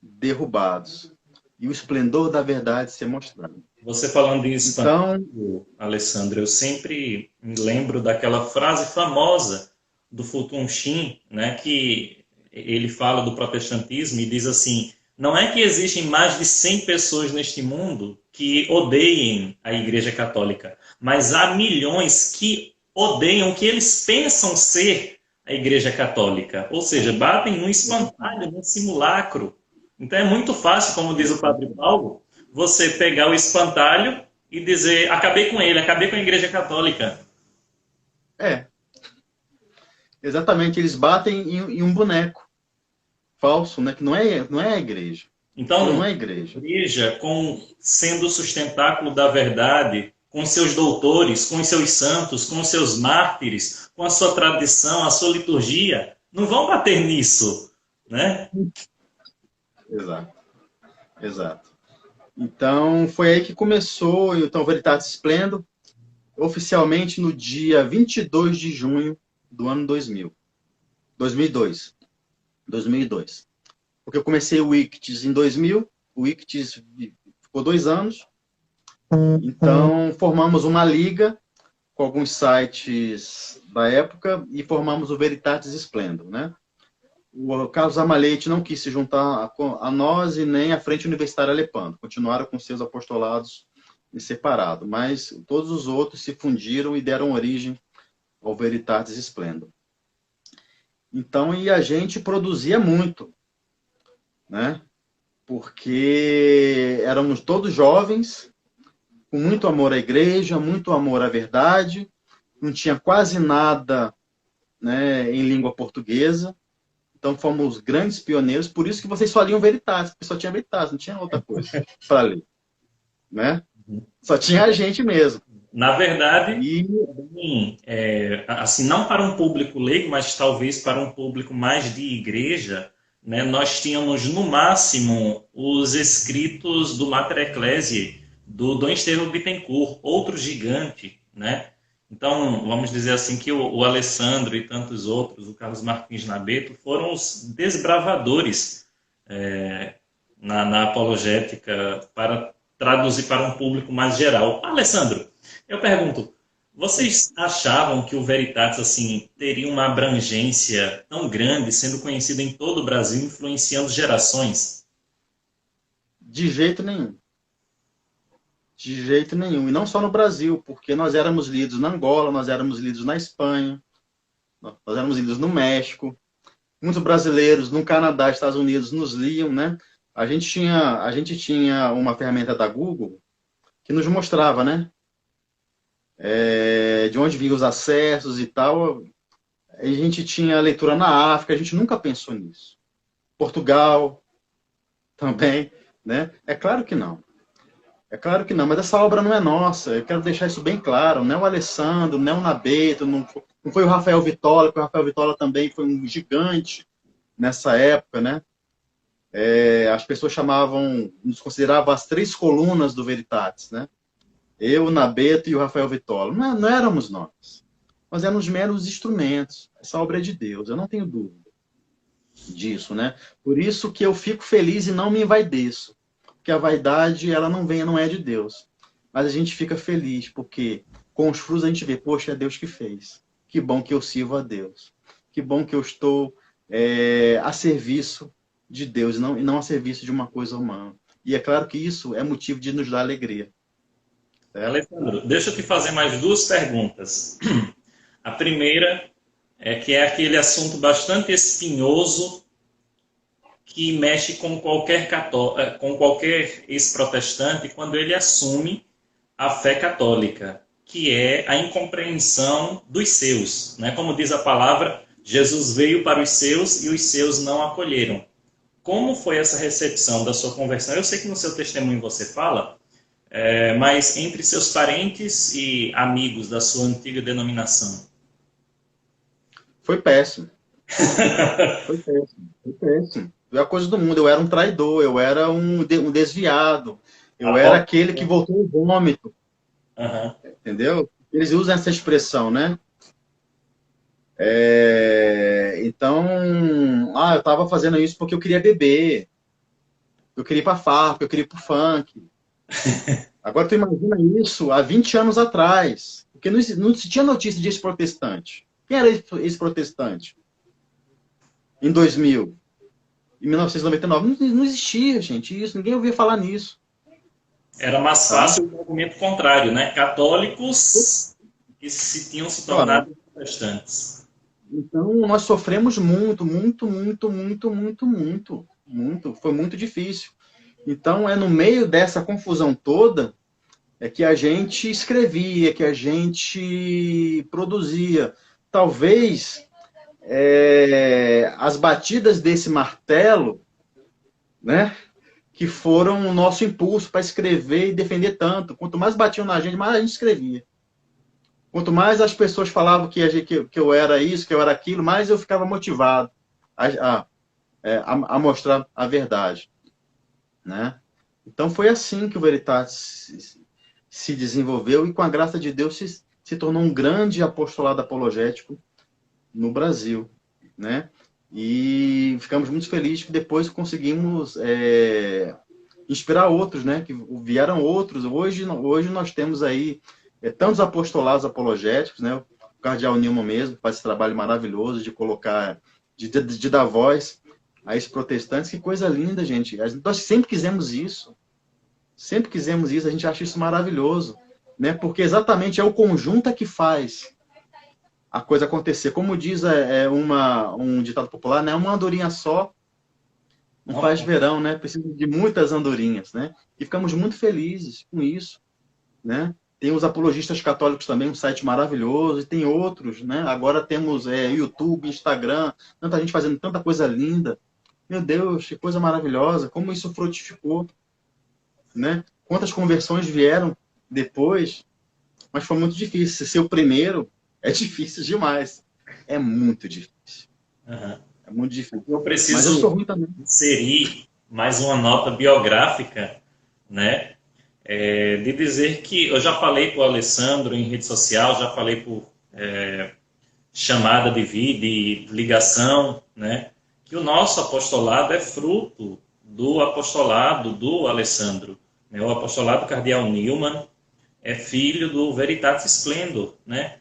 derrubados. E o esplendor da verdade ser mostrado. Você falando isso, então, Alessandro, eu sempre me lembro daquela frase famosa do Fulton Sheen, né, que ele fala do protestantismo e diz assim, não é que existem mais de 100 pessoas neste mundo que odeiem a Igreja Católica, mas há milhões que odeiam o que eles pensam ser a Igreja Católica. Ou seja, batem num espantalho, num simulacro. Então é muito fácil, como diz o Padre Paulo, você pegar o espantalho e dizer, acabei com ele, acabei com a Igreja Católica. Exatamente, eles batem em um boneco falso, né? Que não é a igreja. Então, não é a igreja. Sendo o sustentáculo da verdade, com seus doutores, com os seus santos, com os seus mártires, com a sua tradição, a sua liturgia, não vão bater nisso, né? Exato. Então, foi aí que começou o Veritatis Splendor, oficialmente no dia 22 de junho do ano 2002. Porque eu comecei o Ictis em 2000, o Ictis ficou 2 anos, então formamos uma liga com alguns sites da época e formamos o Veritatis Splendor, né? O Carlos Amalete não quis se juntar a nós e nem à Frente Universitária Lepando. Continuaram com seus apostolados em separado, mas todos os outros se fundiram e deram origem ao Veritatis Splendor. Então, e a gente produzia muito, né? Porque éramos todos jovens, com muito amor à igreja, muito amor à verdade, não tinha quase nada, né, em língua portuguesa, então fomos grandes pioneiros, por isso que vocês só liam Veritatis, porque só tinha Veritatis, não tinha outra coisa para ler, né? Só tinha a gente mesmo. Na verdade, e... assim, não para um público leigo, mas talvez para um público mais de igreja, né, nós tínhamos no máximo os escritos do Mater Ecclesiae, do Dom Estevão Bittencourt, outro gigante, né? Então, vamos dizer assim que o Alessandro e tantos outros, o Carlos Martins Nabeto, foram os desbravadores na apologética para traduzir para um público mais geral. Alessandro, eu pergunto, vocês achavam que o Veritatis assim, teria uma abrangência tão grande, sendo conhecido em todo o Brasil, influenciando gerações? De jeito nenhum. De jeito nenhum. E não só no Brasil, porque nós éramos lidos na Angola, nós éramos lidos na Espanha, nós éramos lidos no México. Muitos brasileiros no Canadá, Estados Unidos nos liam, né? A gente tinha uma ferramenta da Google que nos mostrava, né? De onde vinham os acessos e tal. A gente tinha leitura na África, a gente nunca pensou nisso. Portugal também, né? É claro que não. É claro que não, mas essa obra não é nossa. Eu quero deixar isso bem claro. Não é o Alessandro, não é o Nabeto, não foi o Rafael Vittola, porque o Rafael Vittola também foi um gigante nessa época, né? As pessoas nos consideravam as 3 colunas do Veritatis, né? Eu, o Nabeto e o Rafael Vittola. Não éramos nós. Nós éramos meros instrumentos. Essa obra é de Deus, eu não tenho dúvida disso, né? Por isso que eu fico feliz e não me envaideço. Porque a vaidade, ela não é de Deus. Mas a gente fica feliz, porque com os frutos a gente vê, poxa, é Deus que fez. Que bom que eu sirvo a Deus. Que bom que eu estou a serviço de Deus e não a serviço de uma coisa humana. E é claro que isso é motivo de nos dar alegria. Alessandro, deixa eu te fazer mais 2 perguntas. A primeira é que é aquele assunto bastante espinhoso que mexe com qualquer ex-protestante quando ele assume a fé católica, que é a incompreensão dos seus. Né? Como diz a palavra, Jesus veio para os seus e os seus não acolheram. Como foi essa recepção da sua conversão? Eu sei que no seu testemunho você fala, mas entre seus parentes e amigos da sua antiga denominação. Foi péssimo. Foi péssimo. Foi péssimo. É a coisa do mundo. Eu era um traidor, eu era um desviado, eu era aquele que voltou ao vômito. Uhum. Entendeu? Eles usam essa expressão, né? Então, eu estava fazendo isso porque eu queria beber, eu queria ir para farra, eu queria ir para funk. Agora tu imagina isso há 20 anos atrás, porque não se tinha notícia de ex-protestante. Quem era ex-protestante? Em 2000, em 1999, não existia, gente, isso, ninguém ouvia falar nisso. Era mais fácil o movimento contrário, né? Católicos que tinham se tornado protestantes. Então, nós sofremos muito. Foi muito difícil. Então, no meio dessa confusão toda, é que a gente escrevia, que a gente produzia. Talvez as batidas desse martelo, né, que foram o nosso impulso para escrever e defender tanto. Quanto mais batiam na gente, mais a gente escrevia. Quanto mais as pessoas falavam que eu era isso, que eu era aquilo, mais eu ficava motivado a mostrar a verdade. Né? Então foi assim que o Veritatis se desenvolveu e com a graça de Deus se tornou um grande apostolado apologético no Brasil. Né? E ficamos muito felizes que depois conseguimos inspirar outros, né? Que vieram outros. Hoje nós temos aí tantos apostolados apologéticos, né? O cardeal Nilman mesmo faz esse trabalho maravilhoso de colocar, de dar voz a esses protestantes. Que coisa linda, gente. Nós sempre quisemos isso. Sempre quisemos isso, a gente acha isso maravilhoso, né? Porque exatamente é o conjunto que faz a coisa acontecer. Como diz um ditado popular, né? Uma andorinha só não faz verão, né? Precisa de muitas andorinhas, né? E ficamos muito felizes com isso, né? Tem os apologistas católicos também, um site maravilhoso, e tem outros, né? Agora temos YouTube, Instagram, tanta gente fazendo tanta coisa linda. Meu Deus, que coisa maravilhosa, como isso frutificou, né? Quantas conversões vieram depois, mas foi muito difícil. Ser o primeiro é difícil demais. É muito difícil. Uhum. É muito difícil. Eu preciso mas eu sou ruim também. inserir mais uma nota biográfica, né? De dizer que eu já falei para o Alessandro em rede social, já falei por chamada de vídeo, de ligação, né? Que o nosso apostolado é fruto do apostolado do Alessandro. Né? O apostolado cardeal Newman é filho do Veritatis Splendor, né?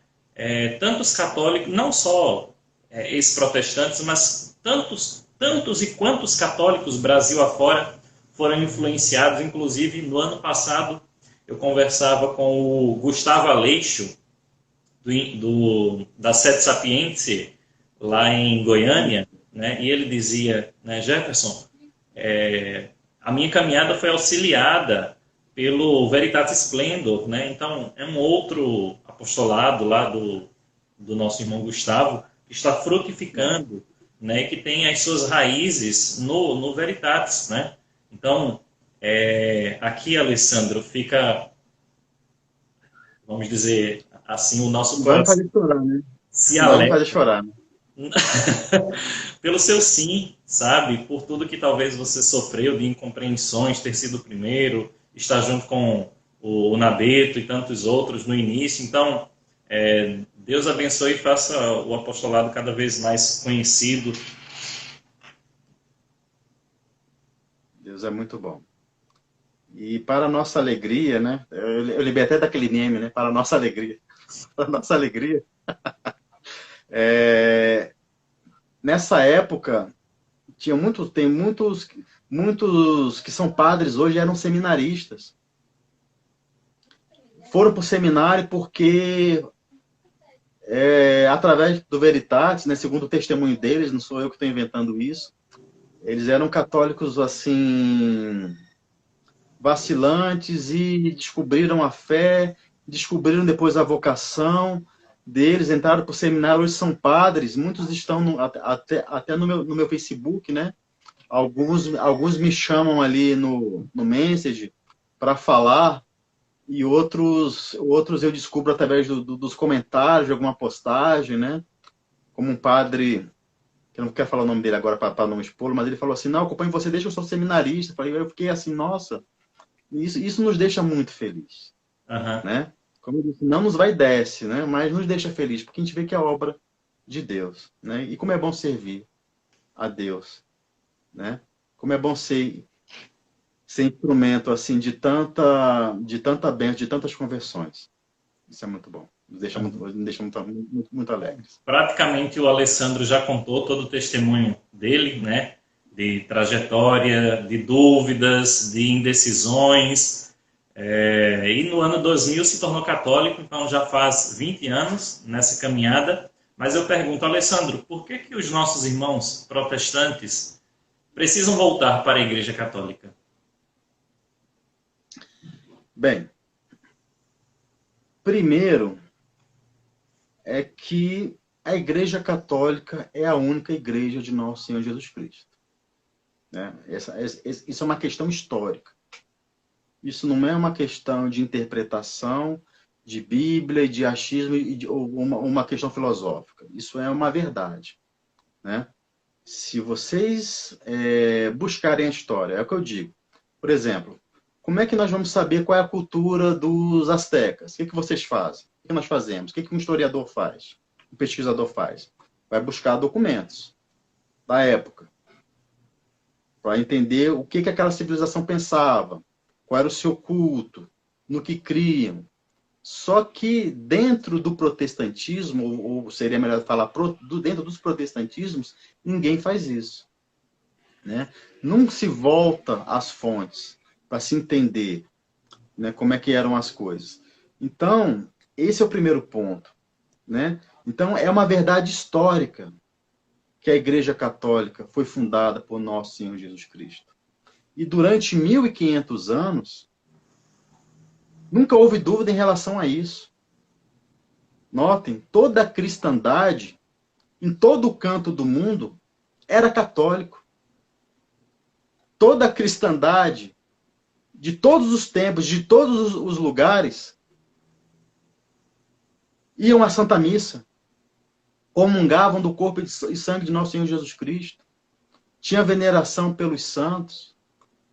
Tantos católicos, não só ex-protestantes, mas tantos e quantos católicos Brasil afora foram influenciados. Inclusive, no ano passado, eu conversava com o Gustavo Aleixo, da Sede Sapientia, lá em Goiânia, né? E ele dizia, né, Jefferson, a minha caminhada foi auxiliada pelo Veritatis Splendor, né? Então, é um outro apostolado lá do nosso irmão Gustavo, que está frutificando, né? Que tem as suas raízes no Veritatis, né? Então, aqui, Alessandro, fica, vamos dizer assim, o nosso Vai me coração fazer chorar, né? se Vai me alegra fazer chorar. Né? pelo seu sim, sabe? Por tudo que talvez você sofreu de incompreensões, ter sido o primeiro, estar junto com o Nabeto e tantos outros no início. Então, Deus abençoe e faça o apostolado cada vez mais conhecido. Deus é muito bom. E para a nossa alegria, né? Eu lembrei até daquele meme, né? Para a nossa alegria. Para a nossa alegria. Nessa época, tem muitos que são padres hoje eram seminaristas. Foram para o seminário porque, através do Veritatis, né, segundo o testemunho deles, não sou eu que estou inventando isso, eles eram católicos assim vacilantes e descobriram a fé, descobriram depois a vocação deles, entraram para o seminário, hoje são padres, muitos estão até no meu Facebook, né? Alguns me chamam ali no Message para falar, e outros eu descubro através dos comentários de alguma postagem, né? Como um padre, que eu não quero falar o nome dele agora para não expor, mas ele falou assim, não, acompanho você desde que eu sou seminarista. Eu fiquei assim, nossa, isso nos deixa muito feliz, né? Como eu disse, não nos vai e desce, né? Mas nos deixa feliz, porque a gente vê que é obra de Deus, né? E como é bom servir a Deus, né? Como é bom ser instrumento assim de tanta bênção, de tantas conversões. Isso é muito bom. Nos deixa muito alegres. Praticamente o Alessandro já contou todo o testemunho dele, né? De trajetória, de dúvidas, de indecisões. E no ano 2000 se tornou católico, então já faz 20 anos nessa caminhada. Mas eu pergunto, Alessandro, por que os nossos irmãos protestantes precisam voltar para a Igreja Católica? Bem, primeiro é que a Igreja Católica é a única igreja de Nosso Senhor Jesus Cristo. Né? Isso é uma questão histórica. Isso não é uma questão de interpretação de Bíblia, de achismo ou uma questão filosófica. Isso é uma verdade. Né? Se vocês buscarem a história, é o que eu digo. Por exemplo, como é que nós vamos saber qual é a cultura dos astecas? O que vocês fazem? O que nós fazemos? O que um historiador faz? Um pesquisador faz? Vai buscar documentos da época para entender o que aquela civilização pensava, qual era o seu culto, no que criam. Só que dentro do protestantismo, ou seria melhor falar dentro dos protestantismos, ninguém faz isso. Né? Não se volta às fontes. para se entender, né, como é que eram as coisas. Então, esse é o primeiro ponto, né? Então, é uma verdade histórica que a Igreja Católica foi fundada por nosso Senhor Jesus Cristo. E durante 1.500 anos, nunca houve dúvida em relação a isso. Notem, toda a cristandade, em todo o canto do mundo, era católico. Toda a cristandade, de todos os tempos, de todos os lugares, iam à Santa Missa, comungavam do corpo e sangue de nosso Senhor Jesus Cristo, tinha veneração pelos santos,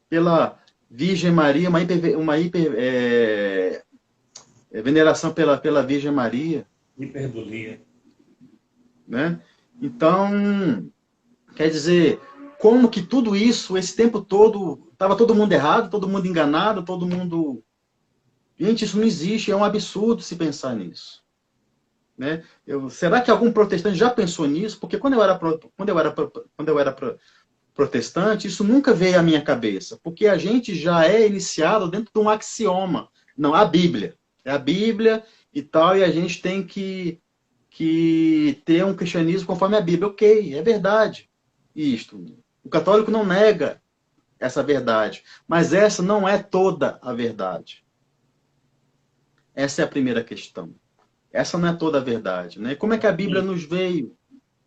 pela Virgem Maria, veneração pela Virgem Maria. Hiperbolia. Né? Então, quer dizer, como que tudo isso, esse tempo todo, estava todo mundo errado, todo mundo enganado, todo mundo... Gente, isso não existe, é um absurdo se pensar nisso. Né? Será que algum protestante já pensou nisso? Porque quando eu era protestante, isso nunca veio à minha cabeça, porque a gente já é iniciado dentro de um axioma. Não, a Bíblia. É a Bíblia e tal, e a gente tem que ter um cristianismo conforme a Bíblia. Ok, é verdade isto. O católico não nega essa verdade, mas essa não é toda a verdade. Essa é a primeira questão. Essa não é toda a verdade, né? Como é que a Bíblia nos veio?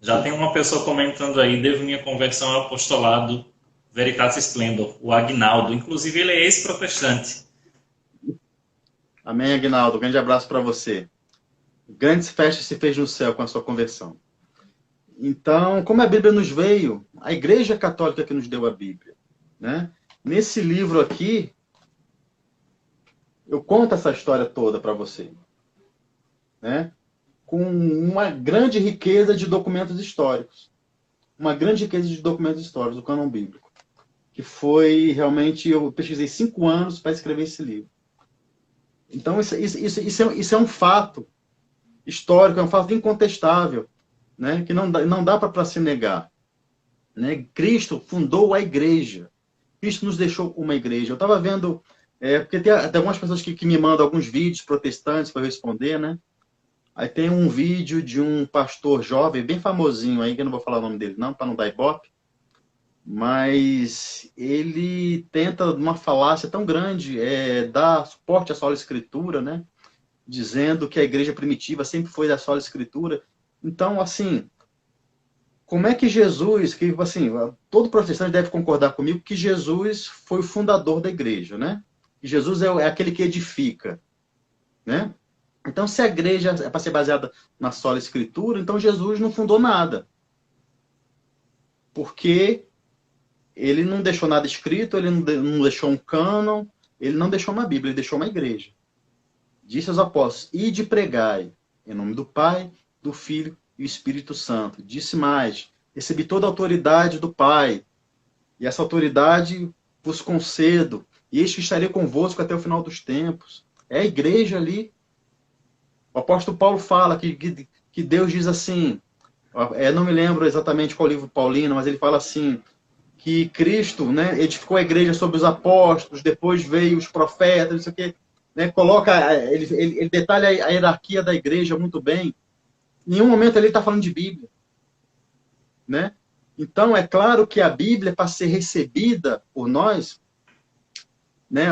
Já tem uma pessoa comentando aí, devo minha conversão ao apostolado Veritatis Splendor, o Agnaldo. Inclusive, ele é ex-protestante. Amém, Agnaldo. Grande abraço para você. Grandes festas se fez no céu com a sua conversão. Então, como a Bíblia nos veio, a Igreja Católica que nos deu a Bíblia, né? Nesse livro aqui, eu conto essa história toda para você, né? Com uma grande riqueza de documentos históricos. Uma grande riqueza de documentos históricos, o cânon bíblico. Que foi, realmente, eu pesquisei 5 anos para escrever esse livro. Então, isso é um fato histórico, é um fato incontestável, né? Que não dá para se negar. Né? Cristo fundou a igreja. Cristo nos deixou uma igreja. Eu estava vendo, porque tem algumas pessoas que me mandam alguns vídeos protestantes para responder, né? Aí tem um vídeo de um pastor jovem, bem famosinho aí, que eu não vou falar o nome dele não, para não dar ibope, mas ele tenta, uma falácia tão grande, dar suporte à sola escritura, né? Dizendo que a igreja primitiva sempre foi da sola escritura. Então, assim, como é que Jesus, que assim, todo protestante deve concordar comigo que Jesus foi o fundador da igreja, né? E Jesus é aquele que edifica, né? Então, se a igreja é para ser baseada na sola escritura, então Jesus não fundou nada. Porque ele não deixou nada escrito, ele não deixou um cânon, ele não deixou uma Bíblia, ele deixou uma igreja. Disse aos apóstolos, ide pregai, em nome do Pai, do Filho e do Espírito Santo. Disse mais, recebi toda a autoridade do Pai, e essa autoridade vos concedo, e eis que estarei convosco até o final dos tempos. É a igreja ali. O apóstolo Paulo fala que Deus diz assim, não me lembro exatamente qual livro paulino, mas ele fala assim, que Cristo, né, edificou a igreja sobre os apóstolos, depois veio os profetas, não sei o quê, né, ele detalha a hierarquia da igreja muito bem. Em nenhum momento ele está falando de Bíblia. Né? Então, é claro que a Bíblia, para ser recebida por nós, né,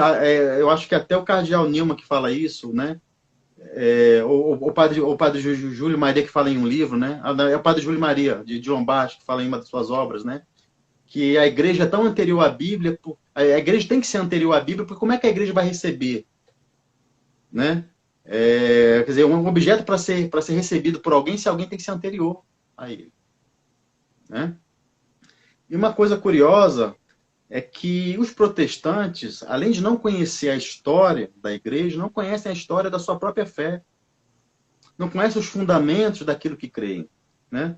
eu acho que até o cardeal Nilma que fala isso, né? O padre Júlio Maria que fala em um livro, né? É o padre Júlio Maria, de Lombardi, que fala em uma das suas obras, né? Que a igreja é tão anterior à Bíblia, a igreja tem que ser anterior à Bíblia, porque como é que a igreja vai receber? Né? Quer dizer, um objeto para ser recebido por alguém, se alguém tem que ser anterior a ele. Né? E uma coisa curiosa é que os protestantes, além de não conhecer a história da igreja, não conhecem a história da sua própria fé. Não conhecem os fundamentos daquilo que creem. Né?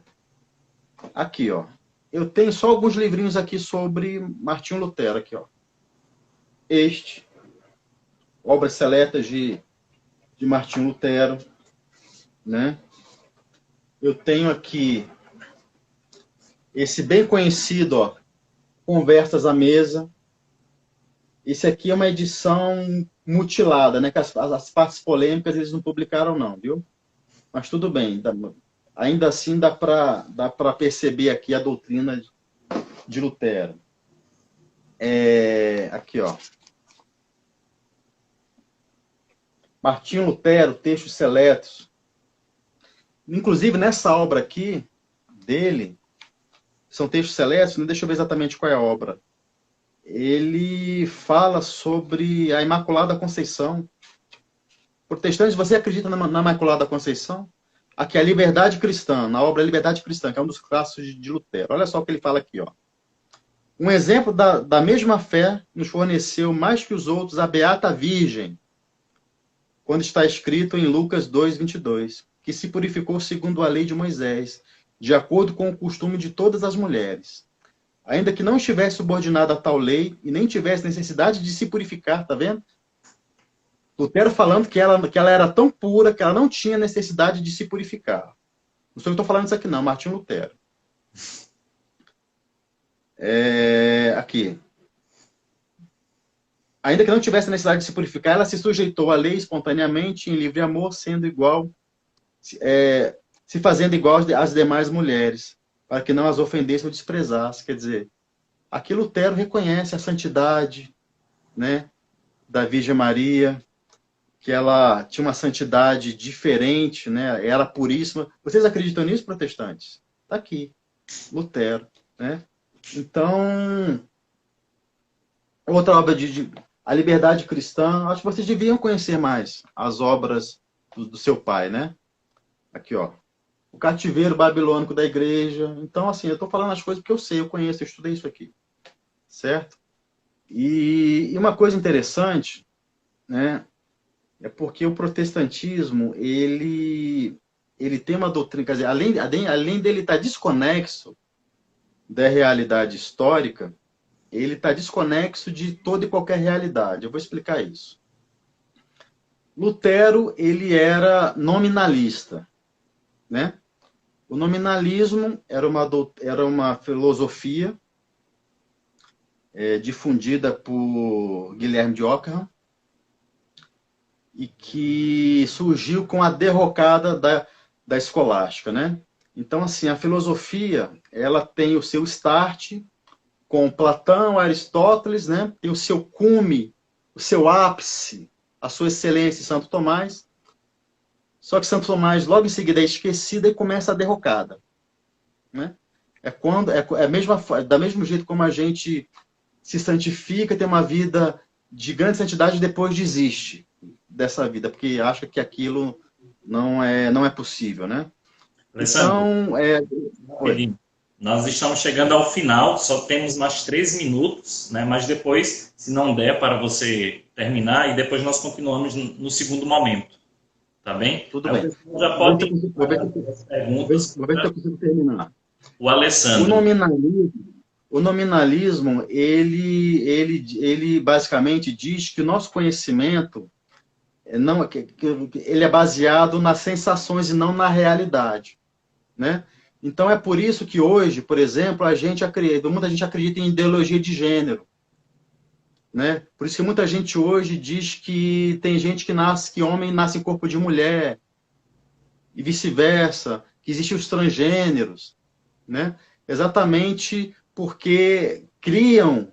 Aqui, ó. Eu tenho só alguns livrinhos aqui sobre Martinho Lutero. Aqui, ó. Obras seletas de Martinho Lutero. Né? Eu tenho aqui esse bem conhecido, ó, Conversas à Mesa. esse aqui é uma edição mutilada, né? Que as partes polêmicas eles não publicaram não, viu? Mas tudo bem, ainda assim dá para perceber aqui a doutrina de Lutero. Aqui, ó. Martinho Lutero, textos seletos. Inclusive, nessa obra aqui, dele, são textos seletos, deixa eu ver exatamente qual é a obra. Ele fala sobre a Imaculada Conceição. Protestantes, você acredita na Imaculada Conceição? Aqui é a Liberdade Cristã, na obra Liberdade Cristã, que é um dos clássicos de Lutero. Olha só o que ele fala aqui, ó. Um exemplo da mesma fé nos forneceu mais que os outros a Beata Virgem, quando está escrito em Lucas 2:22, que se purificou segundo a lei de Moisés, de acordo com o costume de todas as mulheres. Ainda que não estivesse subordinada a tal lei e nem tivesse necessidade de se purificar, tá vendo? Lutero falando que ela era tão pura que ela não tinha necessidade de se purificar. Não sou eu que estou falando isso aqui não, Martinho Lutero. Aqui. Ainda que não tivesse necessidade de se purificar, ela se sujeitou à lei espontaneamente, em livre amor, sendo igual, se fazendo igual às demais mulheres, para que não as ofendesse ou desprezasse. Quer dizer, aqui Lutero reconhece a santidade, né, da Virgem Maria, que ela tinha uma santidade diferente, né, era puríssima. Vocês acreditam nisso, protestantes? Está aqui, Lutero, né? Então, outra obra A Liberdade Cristã, acho que vocês deviam conhecer mais as obras do seu pai, né? Aqui, ó. O Cativeiro Babilônico da Igreja. Então, assim, eu estou falando as coisas porque eu sei, eu conheço, eu estudei isso aqui. Certo? E uma coisa interessante, né? É porque o protestantismo, ele tem uma doutrina, quer dizer, além dele estar desconexo da realidade histórica, ele está desconexo de toda e qualquer realidade. Eu vou explicar isso. Lutero, ele era nominalista, né? O nominalismo era uma filosofia difundida por Guilherme de Ockham e que surgiu com a derrocada da escolástica, né? Então, assim, a filosofia, ela tem o seu start com Platão, Aristóteles, né? Tem o seu cume, o seu ápice, a sua excelência em Santo Tomás. Só que Santo Tomás logo em seguida é esquecida e começa a derrocada, né? Da mesmo jeito como a gente se santifica, tem uma vida de grande santidade e depois desiste dessa vida, porque acha que aquilo não é possível, né? Alessandro, então, nós estamos chegando ao final, só temos mais 3 minutos, né? Mas depois, se não der para você terminar, e depois nós continuamos no segundo momento. Tá bem? Tudo bem. Já pode perguntas. Vou ver se eu consigo terminar. O Alessandro. O nominalismo, ele basicamente diz que o nosso conhecimento ele é baseado nas sensações e não na realidade, né? Então é por isso que hoje, por exemplo, muita gente acredita em ideologia de gênero, né? Por isso que muita gente hoje diz que tem gente que homem nasce em corpo de mulher e vice-versa, que existem os transgêneros, né? Exatamente porque criam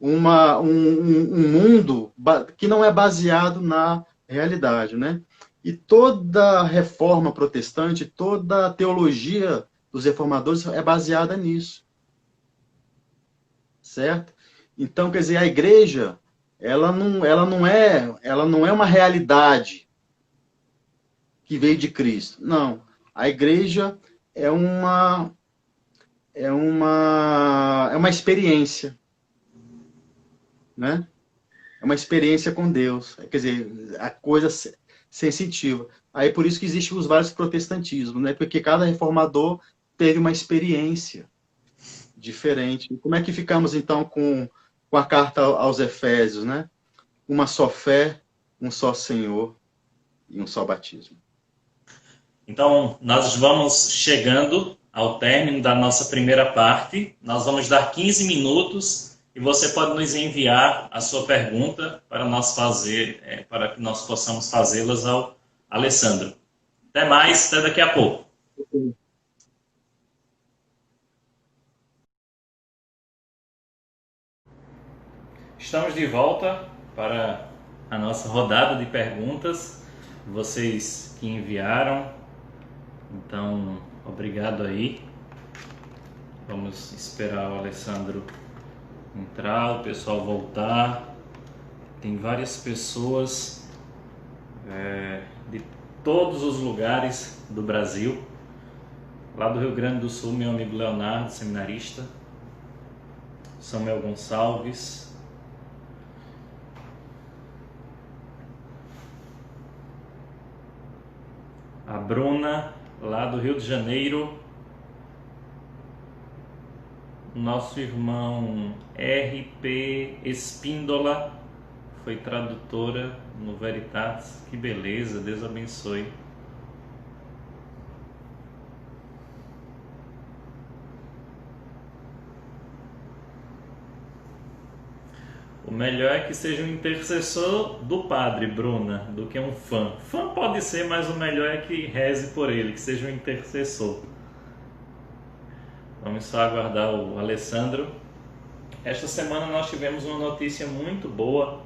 um mundo que não é baseado na realidade, né? E toda reforma protestante, toda a teologia dos reformadores é baseada nisso. Certo? Então, quer dizer, a igreja, ela não é uma realidade que veio de Cristo. Não. A igreja é uma experiência, né? É uma experiência com Deus. Quer dizer, a coisa sensitiva. Aí por isso que existem os vários protestantismos, né? Porque cada reformador teve uma experiência diferente. Como é que ficamos, então, com a carta aos Efésios, né? Uma só fé, um só Senhor e um só batismo. Então, nós vamos chegando ao término da nossa primeira parte. Nós vamos dar 15 minutos e você pode nos enviar a sua pergunta para para que nós possamos fazê-las ao Alessandro. Até mais, até daqui a pouco. Estamos de volta para a nossa rodada de perguntas. Vocês que enviaram, então obrigado aí. Vamos esperar o Alessandro entrar, o pessoal voltar. Tem várias pessoas de todos os lugares do Brasil. Lá do Rio Grande do Sul, meu amigo Leonardo, seminarista. Samuel Gonçalves. A Bruna, lá do Rio de Janeiro. Nosso irmão R.P. Espíndola foi tradutora no Veritatis. Que beleza, Deus abençoe. O melhor é que seja um intercessor do padre, Bruna, do que um fã. Fã pode ser, mas o melhor é que reze por ele, que seja um intercessor. Vamos só aguardar o Alessandro. Esta semana nós tivemos uma notícia muito boa.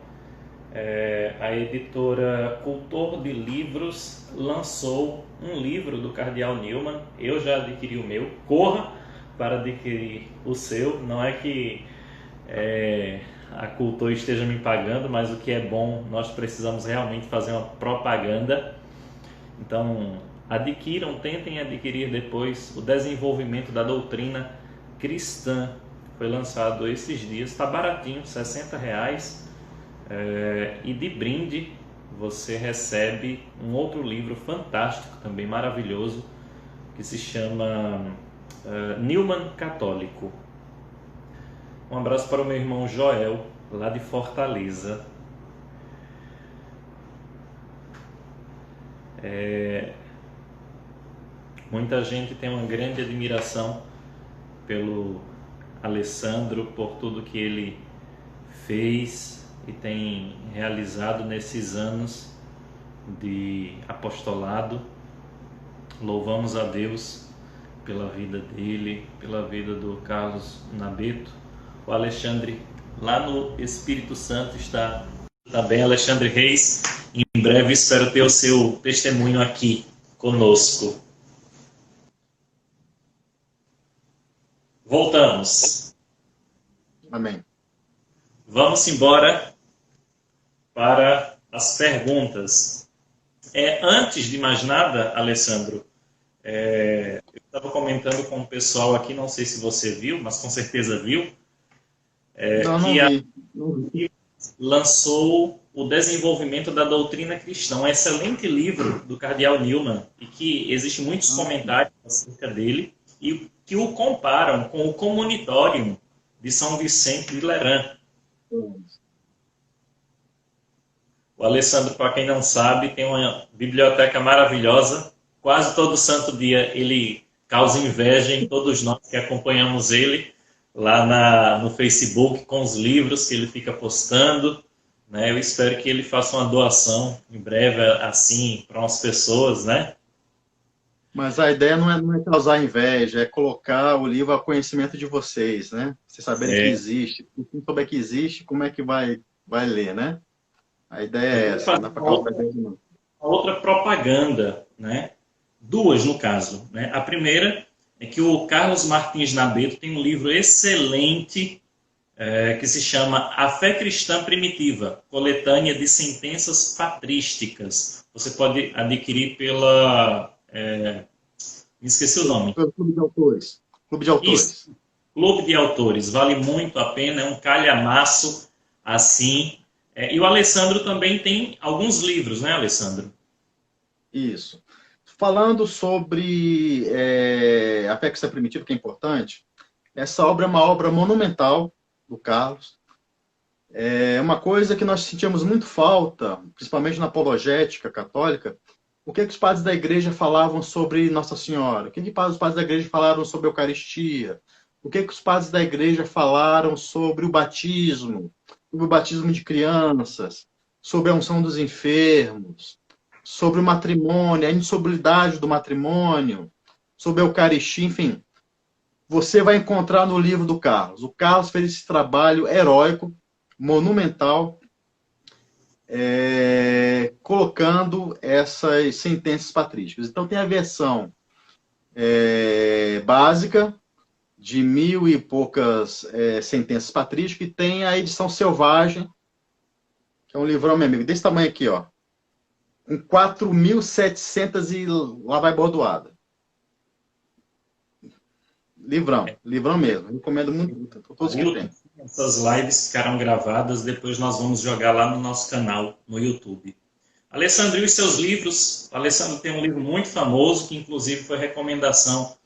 A editora Cultor de Livros lançou um livro do Cardeal Newman. Eu já adquiri o meu. Corra para adquirir o seu. Não é que a Cultor esteja me pagando, mas o que é bom, nós precisamos realmente fazer uma propaganda. Então, adquiram, tentem adquirir depois o Desenvolvimento da Doutrina Cristã. Foi lançado esses dias, está baratinho, R$60. E de brinde você recebe um outro livro fantástico, também maravilhoso, que se chama Newman Católico. Um abraço para o meu irmão Joel, lá de Fortaleza. Muita gente tem uma grande admiração pelo Alessandro, por tudo que ele fez e tem realizado nesses anos de apostolado. Louvamos a Deus pela vida dele, pela vida do Carlos Nabeto. O Alexandre, lá no Espírito Santo, está também. Alexandre Reis, em breve espero ter o seu testemunho aqui conosco. Voltamos. Amém. Vamos embora para as perguntas. Antes de mais nada, Alessandro, eu estava comentando com o pessoal aqui, não sei se você viu, mas com certeza viu, que lançou o Desenvolvimento da Doutrina Cristã, um excelente livro do Cardeal Newman, e que existem muitos comentários acerca dele, e que o comparam com o Communitorium de São Vicente de Lerã. O Alessandro, para quem não sabe, tem uma biblioteca maravilhosa. Quase todo santo dia ele causa inveja em todos nós que acompanhamos ele lá no Facebook com os livros que ele fica postando. Né? Eu espero que ele faça uma doação em breve, assim, para umas pessoas, né? Mas a ideia não é causar inveja, é colocar o livro a conhecimento de vocês, né? Vocês saberem que existe. Quem souber que existe, como é que vai ler, né? A ideia é essa, não é para causar inveja, não. Outra propaganda, né? Duas, no caso. Né? A primeira é que o Carlos Martins Nabeto tem um livro excelente que se chama A Fé Cristã Primitiva, coletânea de sentenças patrísticas. Você pode adquirir pela... me esqueci o nome. Pelo Clube de Autores. Clube de Autores. Isso. Clube de Autores. Vale muito a pena, é um calhamaço assim. E o Alessandro também tem alguns livros, né, Alessandro? Isso. Falando sobre a Fé Cristã Primitiva, que é importante, essa obra é uma obra monumental do Carlos. É uma coisa que nós sentíamos muito falta, principalmente na apologética católica. O que os padres da igreja falavam sobre Nossa Senhora? O que os padres da igreja falaram sobre a Eucaristia? O que os padres da igreja falaram sobre o batismo de crianças, sobre a unção dos enfermos, sobre o matrimônio, a insolubilidade do matrimônio, sobre a Eucaristia, enfim. Você vai encontrar no livro do Carlos. O Carlos fez esse trabalho heróico, monumental, colocando essas sentenças patrísticas. Então, tem a versão básica, de 1000 e poucas sentenças patrísticas, e tem a edição selvagem, que é um livrão, meu amigo, desse tamanho aqui, ó, com 4.700 e lá vai bordoada. Livrão mesmo. Recomendo muito. Todos que tem. Essas lives ficarão gravadas, depois nós vamos jogar lá no nosso canal, no YouTube. Alessandro, e os seus livros? O Alessandro tem um livro muito famoso, que inclusive foi recomendação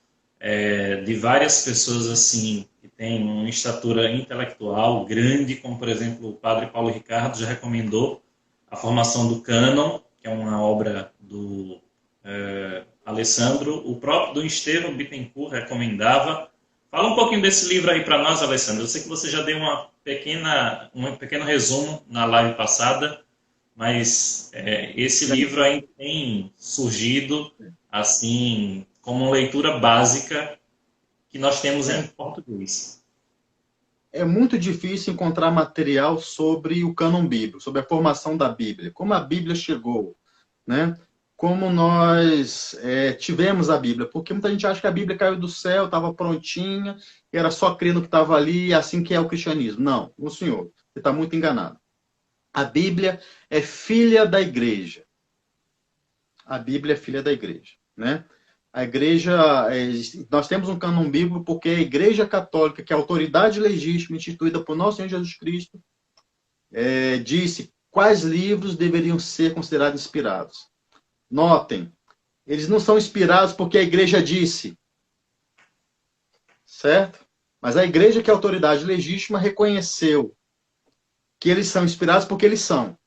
de várias pessoas assim, que têm uma estatura intelectual grande, como por exemplo o padre Paulo Ricardo já recomendou A Formação do Cânon, que é uma obra do Alessandro. O próprio Dom Estevão Bittencourt recomendava. Fala um pouquinho desse livro aí para nós, Alessandro. Eu sei que você já deu um pequeno resumo na live passada, mas esse livro ainda tem surgido assim como uma leitura básica que nós temos em português. É muito difícil encontrar material sobre o cânon bíblico, sobre a formação da Bíblia, como a Bíblia chegou, né? Como nós tivemos a Bíblia, porque muita gente acha que a Bíblia caiu do céu, estava prontinha, era só crer no que estava ali, assim que é o cristianismo. Não, o senhor, você está muito enganado. A Bíblia é filha da igreja. A Bíblia é filha da igreja, né? A igreja, nós temos um cânon bíblico porque a Igreja Católica, que é a autoridade legítima instituída por nosso Senhor Jesus Cristo, disse quais livros deveriam ser considerados inspirados. Notem, eles não são inspirados porque a igreja disse, certo? Mas a igreja, que é a autoridade legítima, reconheceu que eles são inspirados porque eles são,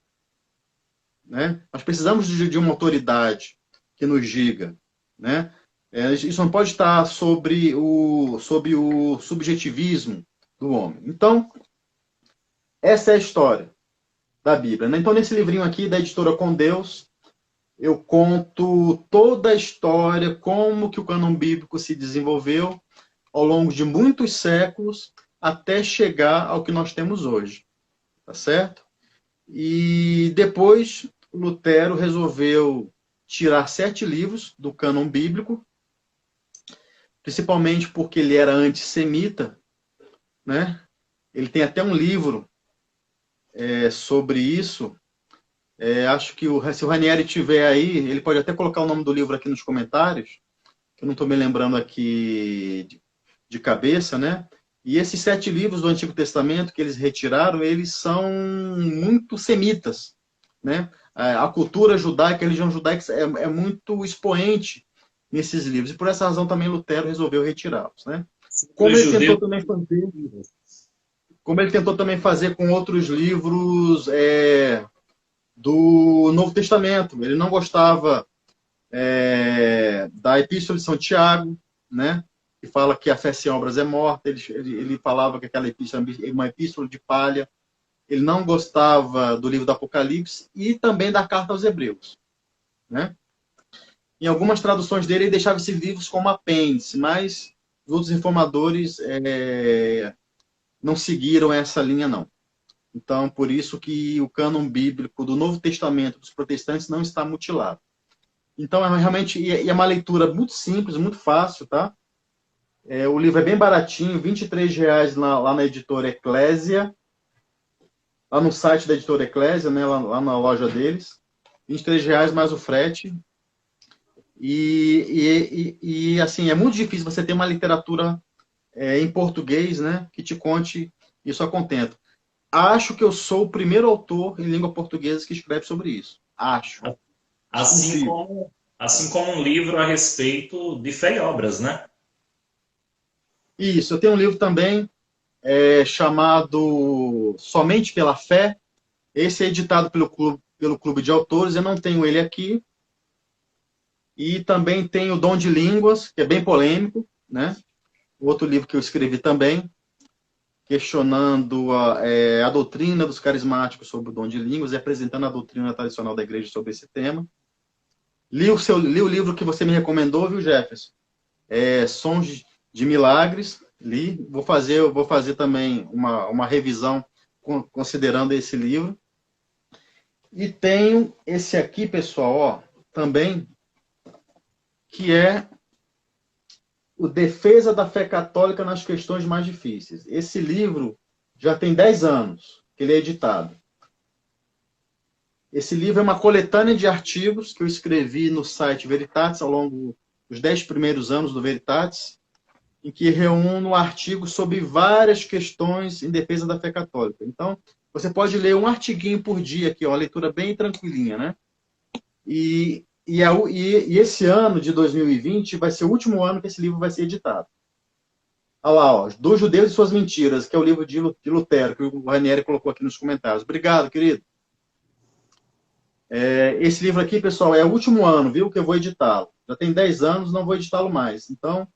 né? Nós precisamos de uma autoridade que nos diga, né? Isso não pode estar sobre o subjetivismo do homem. Então, essa é a história da Bíblia, né? Então, nesse livrinho aqui da editora Com Deus, eu conto toda a história, como que o cânon bíblico se desenvolveu ao longo de muitos séculos até chegar ao que nós temos hoje, tá certo? E depois Lutero resolveu tirar 7 livros do cânon bíblico, principalmente porque ele era antissemita, né? Ele tem até um livro sobre isso. Acho que se o Ranieri tiver aí, ele pode até colocar o nome do livro aqui nos comentários, que eu não estou me lembrando aqui de cabeça, né? E esses 7 livros do Antigo Testamento que eles retiraram, eles são muito semitas, né? A cultura judaica, a religião judaica é muito expoente nesses livros. E por essa razão também Lutero resolveu retirá-los, né? Como ele tentou também fazer com outros livros do Novo Testamento. Ele não gostava da Epístola de São Tiago, né? Que fala que a fé sem obras é morta. Ele falava que aquela epístola é uma epístola de palha. Ele não gostava do livro do Apocalipse e também da carta aos Hebreus, né? Em algumas traduções dele, ele deixava esses livros como apêndice, mas os outros reformadores não seguiram essa linha, não. Então, por isso que o cânon bíblico do Novo Testamento dos protestantes não está mutilado. Então, realmente, é uma leitura muito simples, muito fácil, tá? O livro é bem baratinho, R$23 lá na editora Eclésia, lá no site da editora Eclésia, né, lá na loja deles. R$23 mais o frete. E assim, é muito difícil você ter uma literatura em português, né, que te conte isso a contento. Acho que eu sou o primeiro autor em língua portuguesa que escreve sobre isso. Acho. Assim como um livro a respeito de fé e obras, né? Isso. Eu tenho um livro também chamado Somente pela Fé. Esse é editado pelo Clube de Autores. Eu não tenho ele aqui. E também tem o Dom de Línguas, que é bem polêmico, né? outro livro que eu escrevi também, questionando a doutrina dos carismáticos sobre o dom de línguas e apresentando a doutrina tradicional da igreja sobre esse tema. Li o livro que você me recomendou, viu, Jefferson? Sons de Milagres. Li. Vou fazer também uma revisão considerando esse livro. E tenho esse aqui, pessoal, ó, também, que é o Defesa da Fé Católica nas Questões Mais Difíceis. Esse livro já tem 10 anos que ele é editado. Esse livro é uma coletânea de artigos que eu escrevi no site Veritatis ao longo dos 10 primeiros anos do Veritatis, em que reúno artigos sobre várias questões em defesa da fé católica. Então, você pode ler um artiguinho por dia aqui, ó, leitura bem tranquilinha, né? E esse ano de 2020 vai ser o último ano que esse livro vai ser editado. Olha lá, ó, Dos Judeus e Suas Mentiras, que é o livro de Lutero, que o Ranieri colocou aqui nos comentários. Obrigado, querido. Esse livro aqui, pessoal, é o último ano, viu, que eu vou editá-lo. Já tem 10 anos, não vou editá-lo mais. Então,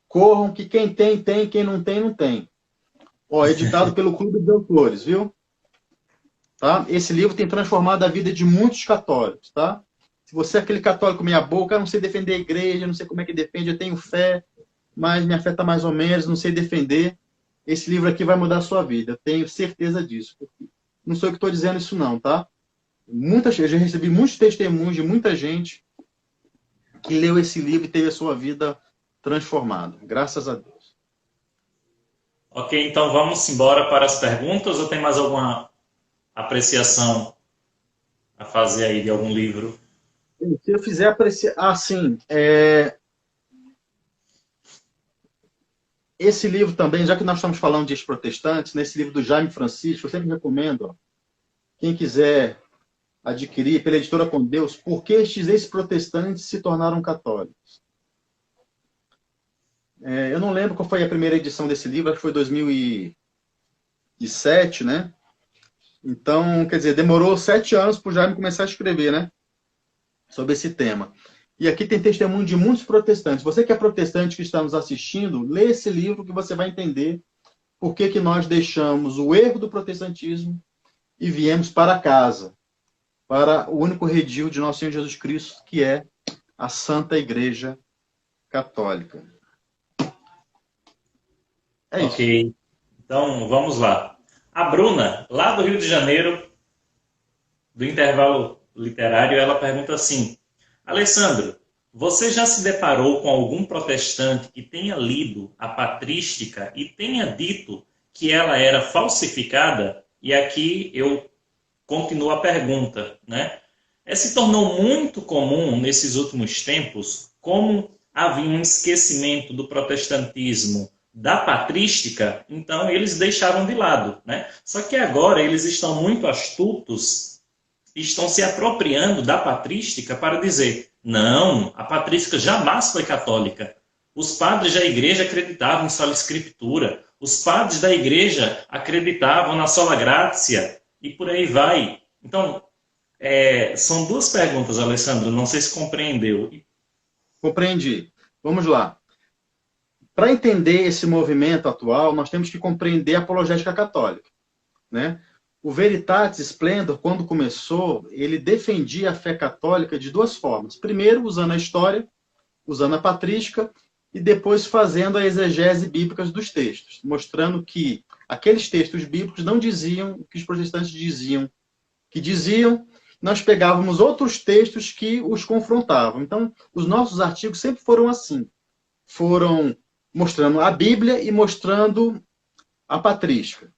corram, que quem tem, tem, quem não tem, não tem. Ó, editado pelo Clube de Autores, viu? Tá? Esse livro tem transformado a vida de muitos católicos, tá? Se você é aquele católico meia boca, eu não sei defender a igreja, não sei como é que defende, eu tenho fé, mas minha fé está mais ou menos, não sei defender. Esse livro aqui vai mudar a sua vida, eu tenho certeza disso. Não sou eu que estou dizendo isso não, tá? Eu já recebi muitos testemunhos de muita gente que leu esse livro e teve a sua vida transformada. Graças a Deus. Ok, então vamos embora para as perguntas, ou tem mais alguma apreciação a fazer aí de algum livro? Se eu fizer apreciar... sim. Esse livro também, já que nós estamos falando de ex-protestantes, nesse livro do Jaime Francisco, eu sempre recomendo, ó, quem quiser adquirir, pela editora Com Deus, Por que estes ex-protestantes se tornaram católicos? Eu não lembro qual foi a primeira edição desse livro, acho que foi 2007, né? Então, quer dizer, demorou 7 anos para o Jaime começar a escrever, né? Sobre esse tema. E aqui tem testemunho de muitos protestantes. Você que é protestante que está nos assistindo, lê esse livro que você vai entender por que nós deixamos o erro do protestantismo e viemos para casa, para o único redil de nosso Senhor Jesus Cristo, que é a Santa Igreja Católica. É isso. Ok, então vamos lá. A Bruna, lá do Rio de Janeiro, do Intervalo Literário, ela pergunta assim: Alessandro, você já se deparou com algum protestante que tenha lido a patrística e tenha dito que ela era falsificada? E aqui eu continuo a pergunta, né? Se tornou muito comum nesses últimos tempos, como havia um esquecimento do protestantismo da patrística, então eles deixaram de lado, né? Só que agora eles estão muito astutos, estão se apropriando da patrística para dizer: não, a patrística jamais foi católica. Os padres da igreja acreditavam em sola escritura, os padres da igreja acreditavam na sola gratia, e por aí vai. Então, são duas perguntas, Alessandro, não sei se compreendeu. Compreendi. Vamos lá. Para entender esse movimento atual, nós temos que compreender a apologética católica, né? O Veritatis Splendor, quando começou, ele defendia a fé católica de duas formas. Primeiro, usando a história, usando a patrística, e depois fazendo a exegese bíblica dos textos, mostrando que aqueles textos bíblicos não diziam o que os protestantes diziam que diziam. Nós pegávamos outros textos que os confrontavam. Então, os nossos artigos sempre foram assim. Foram mostrando a Bíblia e mostrando a patrística.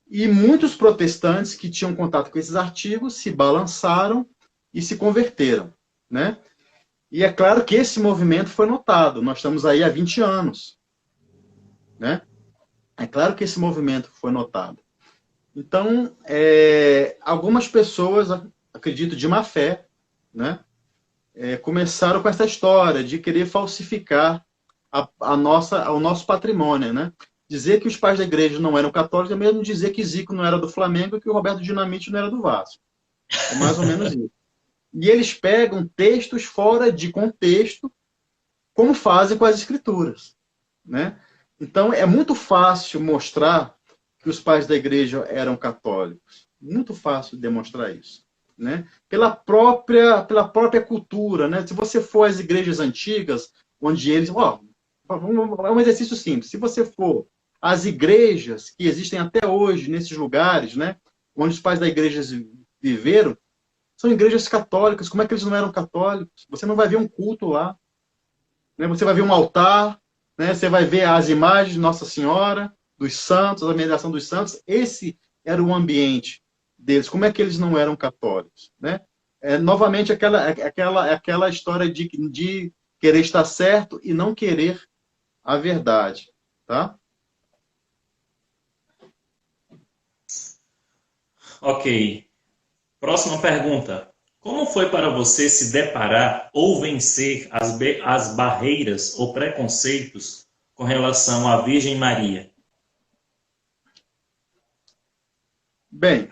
E muitos protestantes que tinham contato com esses artigos se balançaram e se converteram, né? E é claro que esse movimento foi notado. Nós estamos aí há 20 anos, né? É claro que esse movimento foi notado. Então, algumas pessoas, acredito de má fé, né? Começaram com essa história de querer falsificar o nosso patrimônio, né? Dizer que os pais da igreja não eram católicos é mesmo dizer que Zico não era do Flamengo e que o Roberto Dinamite não era do Vasco. É mais ou menos isso. E eles pegam textos fora de contexto, como fazem com as escrituras. né? Então, é muito fácil mostrar que os pais da igreja eram católicos. Muito fácil demonstrar isso, né? Pela própria cultura, né? Se você for às igrejas antigas, onde eles... é um exercício simples. Se você for às igrejas que existem até hoje, nesses lugares, né? Onde os pais da igreja viveram, são igrejas católicas. Como é que eles não eram católicos? Você não vai ver um culto lá, né? Você vai ver um altar, né? Você vai ver as imagens de Nossa Senhora, dos santos, a veneração dos santos. Esse era o ambiente deles. Como é que eles não eram católicos, né? Novamente, aquela história de querer estar certo e não querer a verdade, tá? Ok. Próxima pergunta. Como foi para você se deparar ou vencer as barreiras ou preconceitos com relação à Virgem Maria? Bem,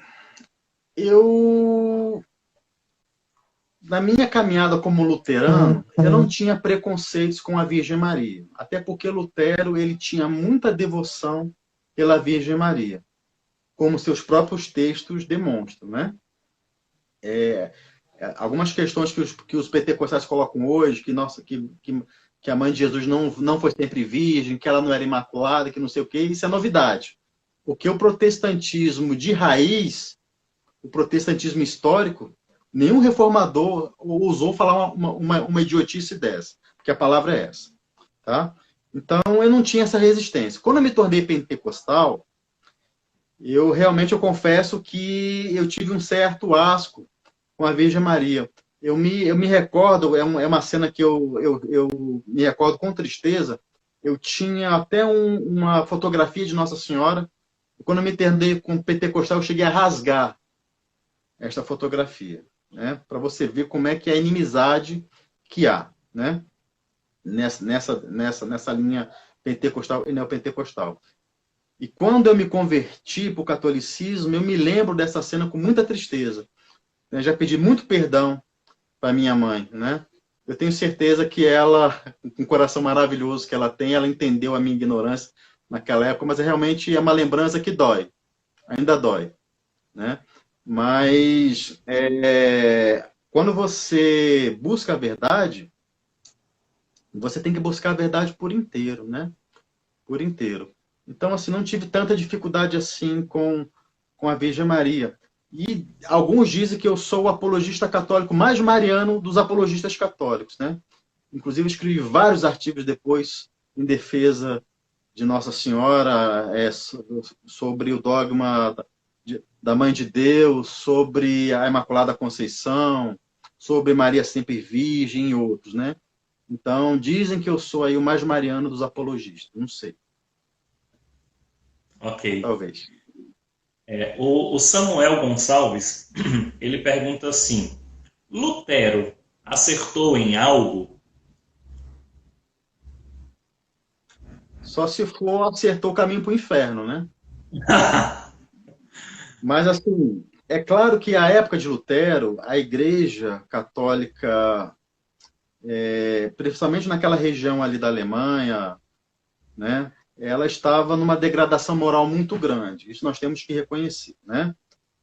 na minha caminhada como luterano, eu não tinha preconceitos com a Virgem Maria. Até porque Lutero, ele tinha muita devoção pela Virgem Maria, como seus próprios textos demonstram, né? Algumas questões que os pentecostais colocam hoje, que a mãe de Jesus não foi sempre virgem, que ela não era imaculada, que não sei o quê, isso é novidade. Porque o protestantismo de raiz, o protestantismo histórico, nenhum reformador ousou falar uma idiotice dessa, porque a palavra é essa. Tá? Então, eu não tinha essa resistência. Quando eu me tornei pentecostal, eu confesso que eu tive um certo asco com a Virgem Maria. Eu me recordo, é uma cena que eu me recordo com tristeza. Eu tinha até uma fotografia de Nossa Senhora. E quando eu me tornei com pentecostal, eu cheguei a rasgar esta fotografia, né? Para você ver como é que é a inimizade que há, né? Nessa linha pentecostal e neopentecostal. E quando eu me converti para o catolicismo, eu me lembro dessa cena com muita tristeza. Eu já pedi muito perdão para minha mãe, né? Eu tenho certeza que ela, com o coração maravilhoso que ela tem, ela entendeu a minha ignorância naquela época, mas realmente é uma lembrança que dói, ainda dói, né? Mas quando você busca a verdade, você tem que buscar a verdade por inteiro, né? Por inteiro. Então, assim, não tive tanta dificuldade assim com a Virgem Maria. E alguns dizem que eu sou o apologista católico mais mariano dos apologistas católicos, né? Inclusive, escrevi vários artigos depois em defesa de Nossa Senhora, sobre o dogma da Mãe de Deus, sobre a Imaculada Conceição, sobre Maria Sempre Virgem e outros, né? Então, dizem que eu sou aí o mais mariano dos apologistas. Não sei. Ok. Talvez. O Samuel Gonçalves, ele pergunta assim, Lutero acertou em algo? Só se for acertou o caminho para o inferno, né? Mas, assim, é claro que a época de Lutero, a Igreja Católica, principalmente naquela região ali da Alemanha, né? Ela estava numa degradação moral muito grande. Isso nós temos que reconhecer, né?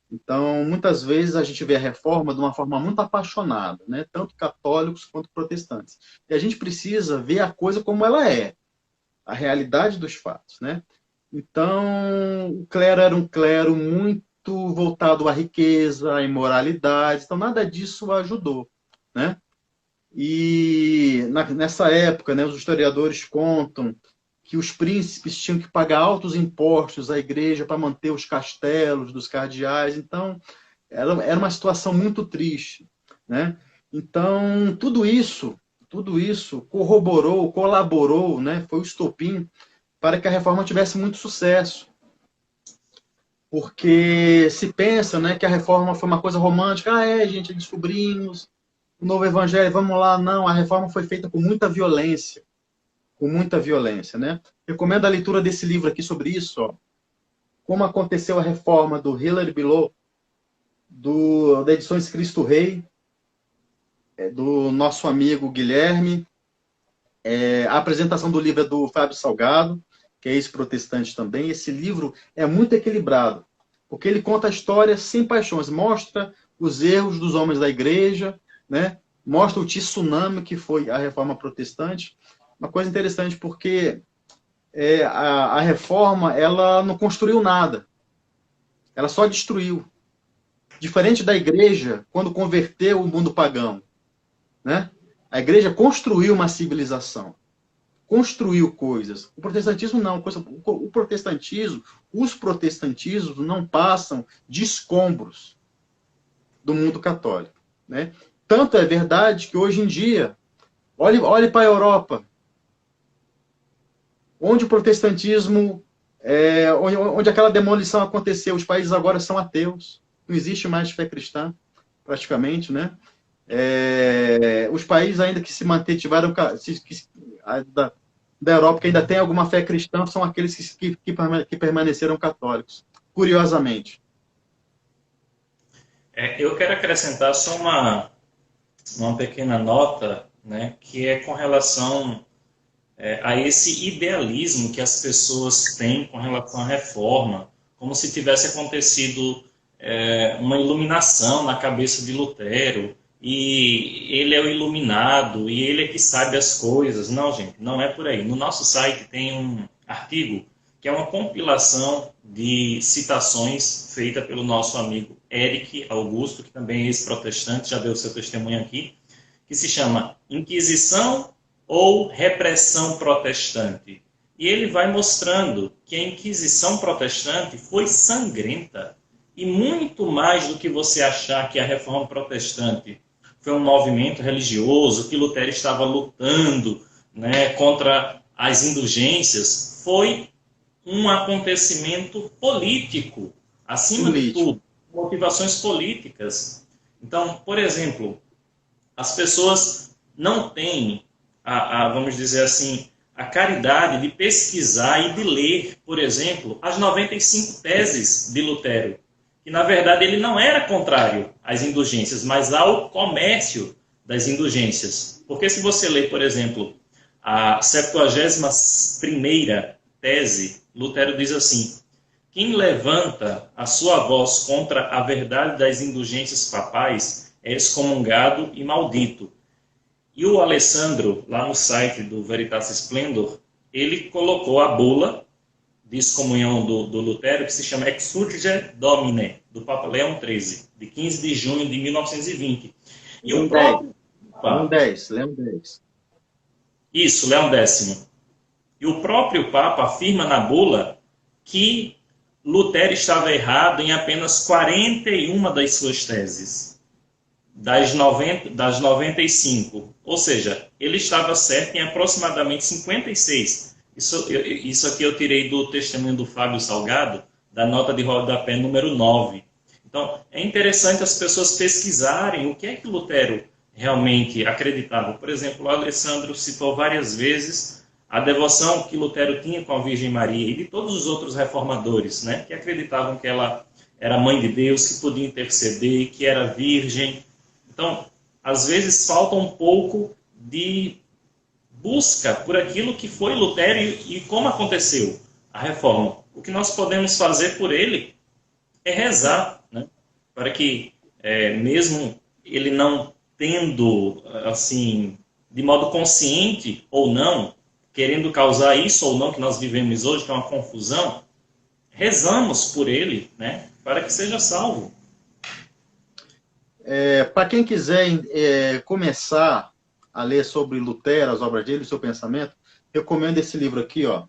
Então, muitas vezes a gente vê a reforma de uma forma muito apaixonada, né? Tanto católicos quanto protestantes. E a gente precisa ver a coisa como ela é, a realidade dos fatos, né? Então, o clero era um clero muito voltado à riqueza, à imoralidade, então nada disso ajudou, né? E nessa época, né, os historiadores contam que os príncipes tinham que pagar altos impostos à igreja para manter os castelos dos cardeais. Então, era uma situação muito triste, né? Então, tudo isso corroborou, colaborou, né? Foi o estopim para que a reforma tivesse muito sucesso. Porque se pensa, né, que a reforma foi uma coisa romântica. Gente, descobrimos o novo evangelho, vamos lá. Não, a reforma foi feita com muita violência. Com muita violência, né? Recomendo a leitura desse livro aqui sobre isso, ó. Como aconteceu a reforma do Hilaire Belloc, da Edições Cristo Rei, do nosso amigo Guilherme, A apresentação do livro é do Fábio Salgado, que é ex-protestante também. Esse livro é muito equilibrado, porque ele conta a história sem paixões, mostra os erros dos homens da igreja, né? Mostra o tsunami que foi a reforma protestante. Uma coisa interessante, porque a reforma ela não construiu nada, ela só destruiu. Diferente da igreja, quando converteu o mundo pagão, né? A igreja construiu uma civilização, construiu coisas. O protestantismo não. O protestantismo, os protestantismos não passam de escombros do mundo católico, né? Tanto é verdade que hoje em dia, olhe para a Europa, onde o protestantismo, onde aquela demolição aconteceu, os países agora são ateus. Não existe mais fé cristã, praticamente, né? Os países ainda que se mantiveram da Europa, que ainda tem alguma fé cristã, são aqueles que permaneceram católicos, curiosamente. Eu quero acrescentar só uma pequena nota, né, que é com relação a esse idealismo que as pessoas têm com relação à reforma, como se tivesse acontecido uma iluminação na cabeça de Lutero, e ele é o iluminado, e ele é que sabe as coisas. Não, gente, não é por aí. No nosso site tem um artigo que é uma compilação de citações feita pelo nosso amigo Eric Augusto, que também é ex-protestante, já deu seu testemunho aqui, que se chama Inquisição ou Repressão Protestante. E ele vai mostrando que a Inquisição Protestante foi sangrenta, e muito mais do que você achar que a Reforma Protestante foi um movimento religioso, que Lutero estava lutando, né, contra as indulgências, foi um acontecimento político, acima de tudo, motivações políticas. Então, por exemplo, as pessoas não têm, vamos dizer assim, a caridade de pesquisar e de ler, por exemplo, as 95 teses de Lutero, que na verdade ele não era contrário às indulgências, mas ao comércio das indulgências. Porque se você lê, por exemplo, a 71ª tese, Lutero diz assim: quem levanta a sua voz contra a verdade das indulgências papais é excomungado e maldito. E o Alessandro, lá no site do Veritatis Splendor, ele colocou a bula de excomunhão do Lutero, que se chama Exsurge Domine, do Papa Leão XIII, de 15 de junho de 1920. E o próprio Papa... Leão X. Isso, Leão X. E o próprio Papa afirma na bula que Lutero estava errado em apenas 41 das suas teses, das 95. Ou seja, ele estava certo em aproximadamente 56. Isso aqui eu tirei do testemunho do Fábio Salgado, da nota de rodapé número 9. Então, é interessante as pessoas pesquisarem o que é que Lutero realmente acreditava. Por exemplo, o Alessandro citou várias vezes a devoção que Lutero tinha com a Virgem Maria e de todos os outros reformadores, né, que acreditavam que ela era mãe de Deus, que podia interceder, que era virgem. Então, às vezes falta um pouco de busca por aquilo que foi Lutero e como aconteceu a reforma. O que nós podemos fazer por ele é rezar, né, para que, mesmo ele não tendo, assim, de modo consciente ou não, querendo causar isso ou não que nós vivemos hoje, que é uma confusão, rezamos por ele, né, para que seja salvo. Para quem quiser começar a ler sobre Lutero, as obras dele, o seu pensamento, recomendo esse livro aqui, ó,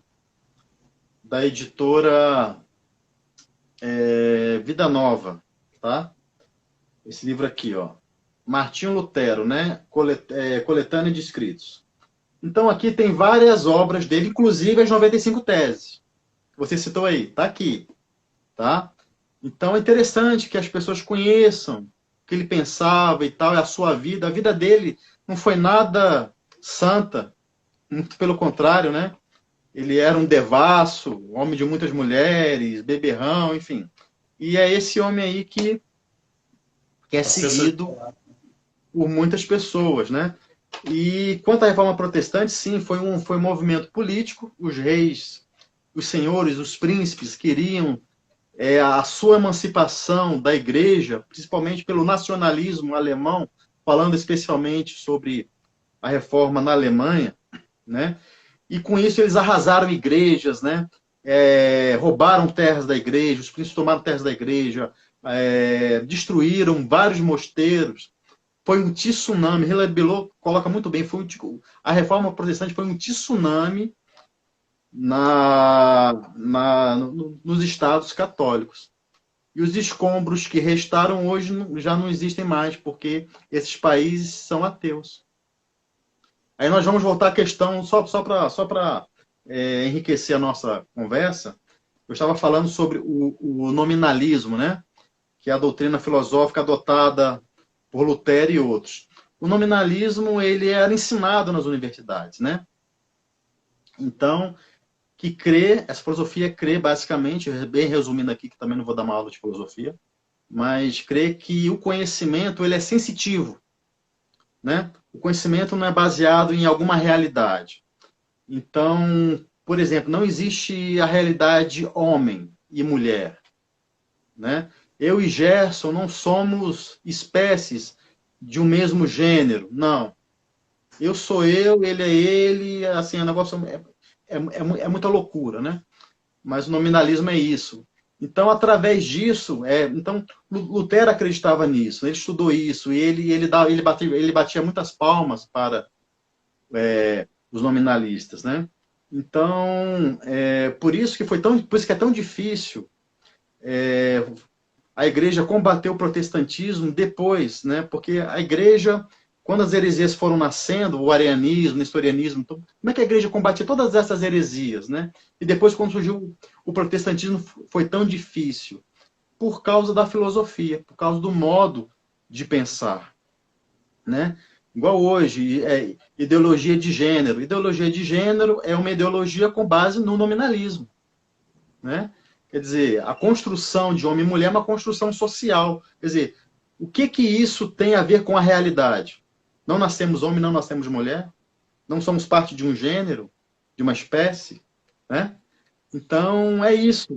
da editora Vida Nova, tá? Esse livro aqui, ó, Martinho Lutero, né? Coletânea de escritos. Então aqui tem várias obras dele, inclusive as 95 teses que você citou aí, tá aqui, tá? Então é interessante que as pessoas conheçam o que ele pensava e tal, a sua vida. A vida dele não foi nada santa, muito pelo contrário, né? Ele era um devasso, homem de muitas mulheres, beberrão, enfim. E é esse homem aí que é seguido por muitas pessoas, né? E quanto à reforma protestante, sim, foi um movimento político. Os reis, os senhores, os príncipes queriam a sua emancipação da igreja, principalmente pelo nacionalismo alemão, falando especialmente sobre a reforma na Alemanha, né? E com isso eles arrasaram igrejas, né? Roubaram terras da igreja, os príncipes tomaram terras da igreja, destruíram vários mosteiros. Foi um tsunami. Hillary Below coloca muito bem. A reforma protestante foi um tsunami nos estados católicos. E os escombros que restaram hoje já não existem mais, porque esses países são ateus. Aí nós vamos voltar à questão, só para enriquecer a nossa conversa, eu estava falando sobre o nominalismo, né? Que é a doutrina filosófica adotada por Lutero e outros. O nominalismo ele era ensinado nas universidades, né? Então, essa filosofia crê basicamente, bem resumindo aqui, que também não vou dar uma aula de filosofia, mas crê que o conhecimento ele é sensitivo, né? O conhecimento não é baseado em alguma realidade. Então, por exemplo, não existe a realidade homem e mulher, né? Eu e Gerson não somos espécies de um mesmo gênero, não. Eu sou eu, ele é ele, assim, o negócio é muita loucura, né? Mas o nominalismo é isso. Então, através disso, então Lutero acreditava nisso, ele estudou isso, e ele batia muitas palmas para os nominalistas, né? Então, por isso que é tão difícil a igreja combater o protestantismo depois, né? Porque a igreja, quando as heresias foram nascendo, o arianismo, o nestorianismo, como é que a igreja combatia todas essas heresias, né? E depois, quando surgiu o protestantismo, foi tão difícil por causa da filosofia, por causa do modo de pensar, né? Igual hoje, ideologia de gênero. Ideologia de gênero é uma ideologia com base no nominalismo, né? Quer dizer, a construção de homem e mulher é uma construção social. Quer dizer, o que isso tem a ver com a realidade? Não nascemos homem, não nascemos mulher? Não somos parte de um gênero, de uma espécie, né? Então, é isso.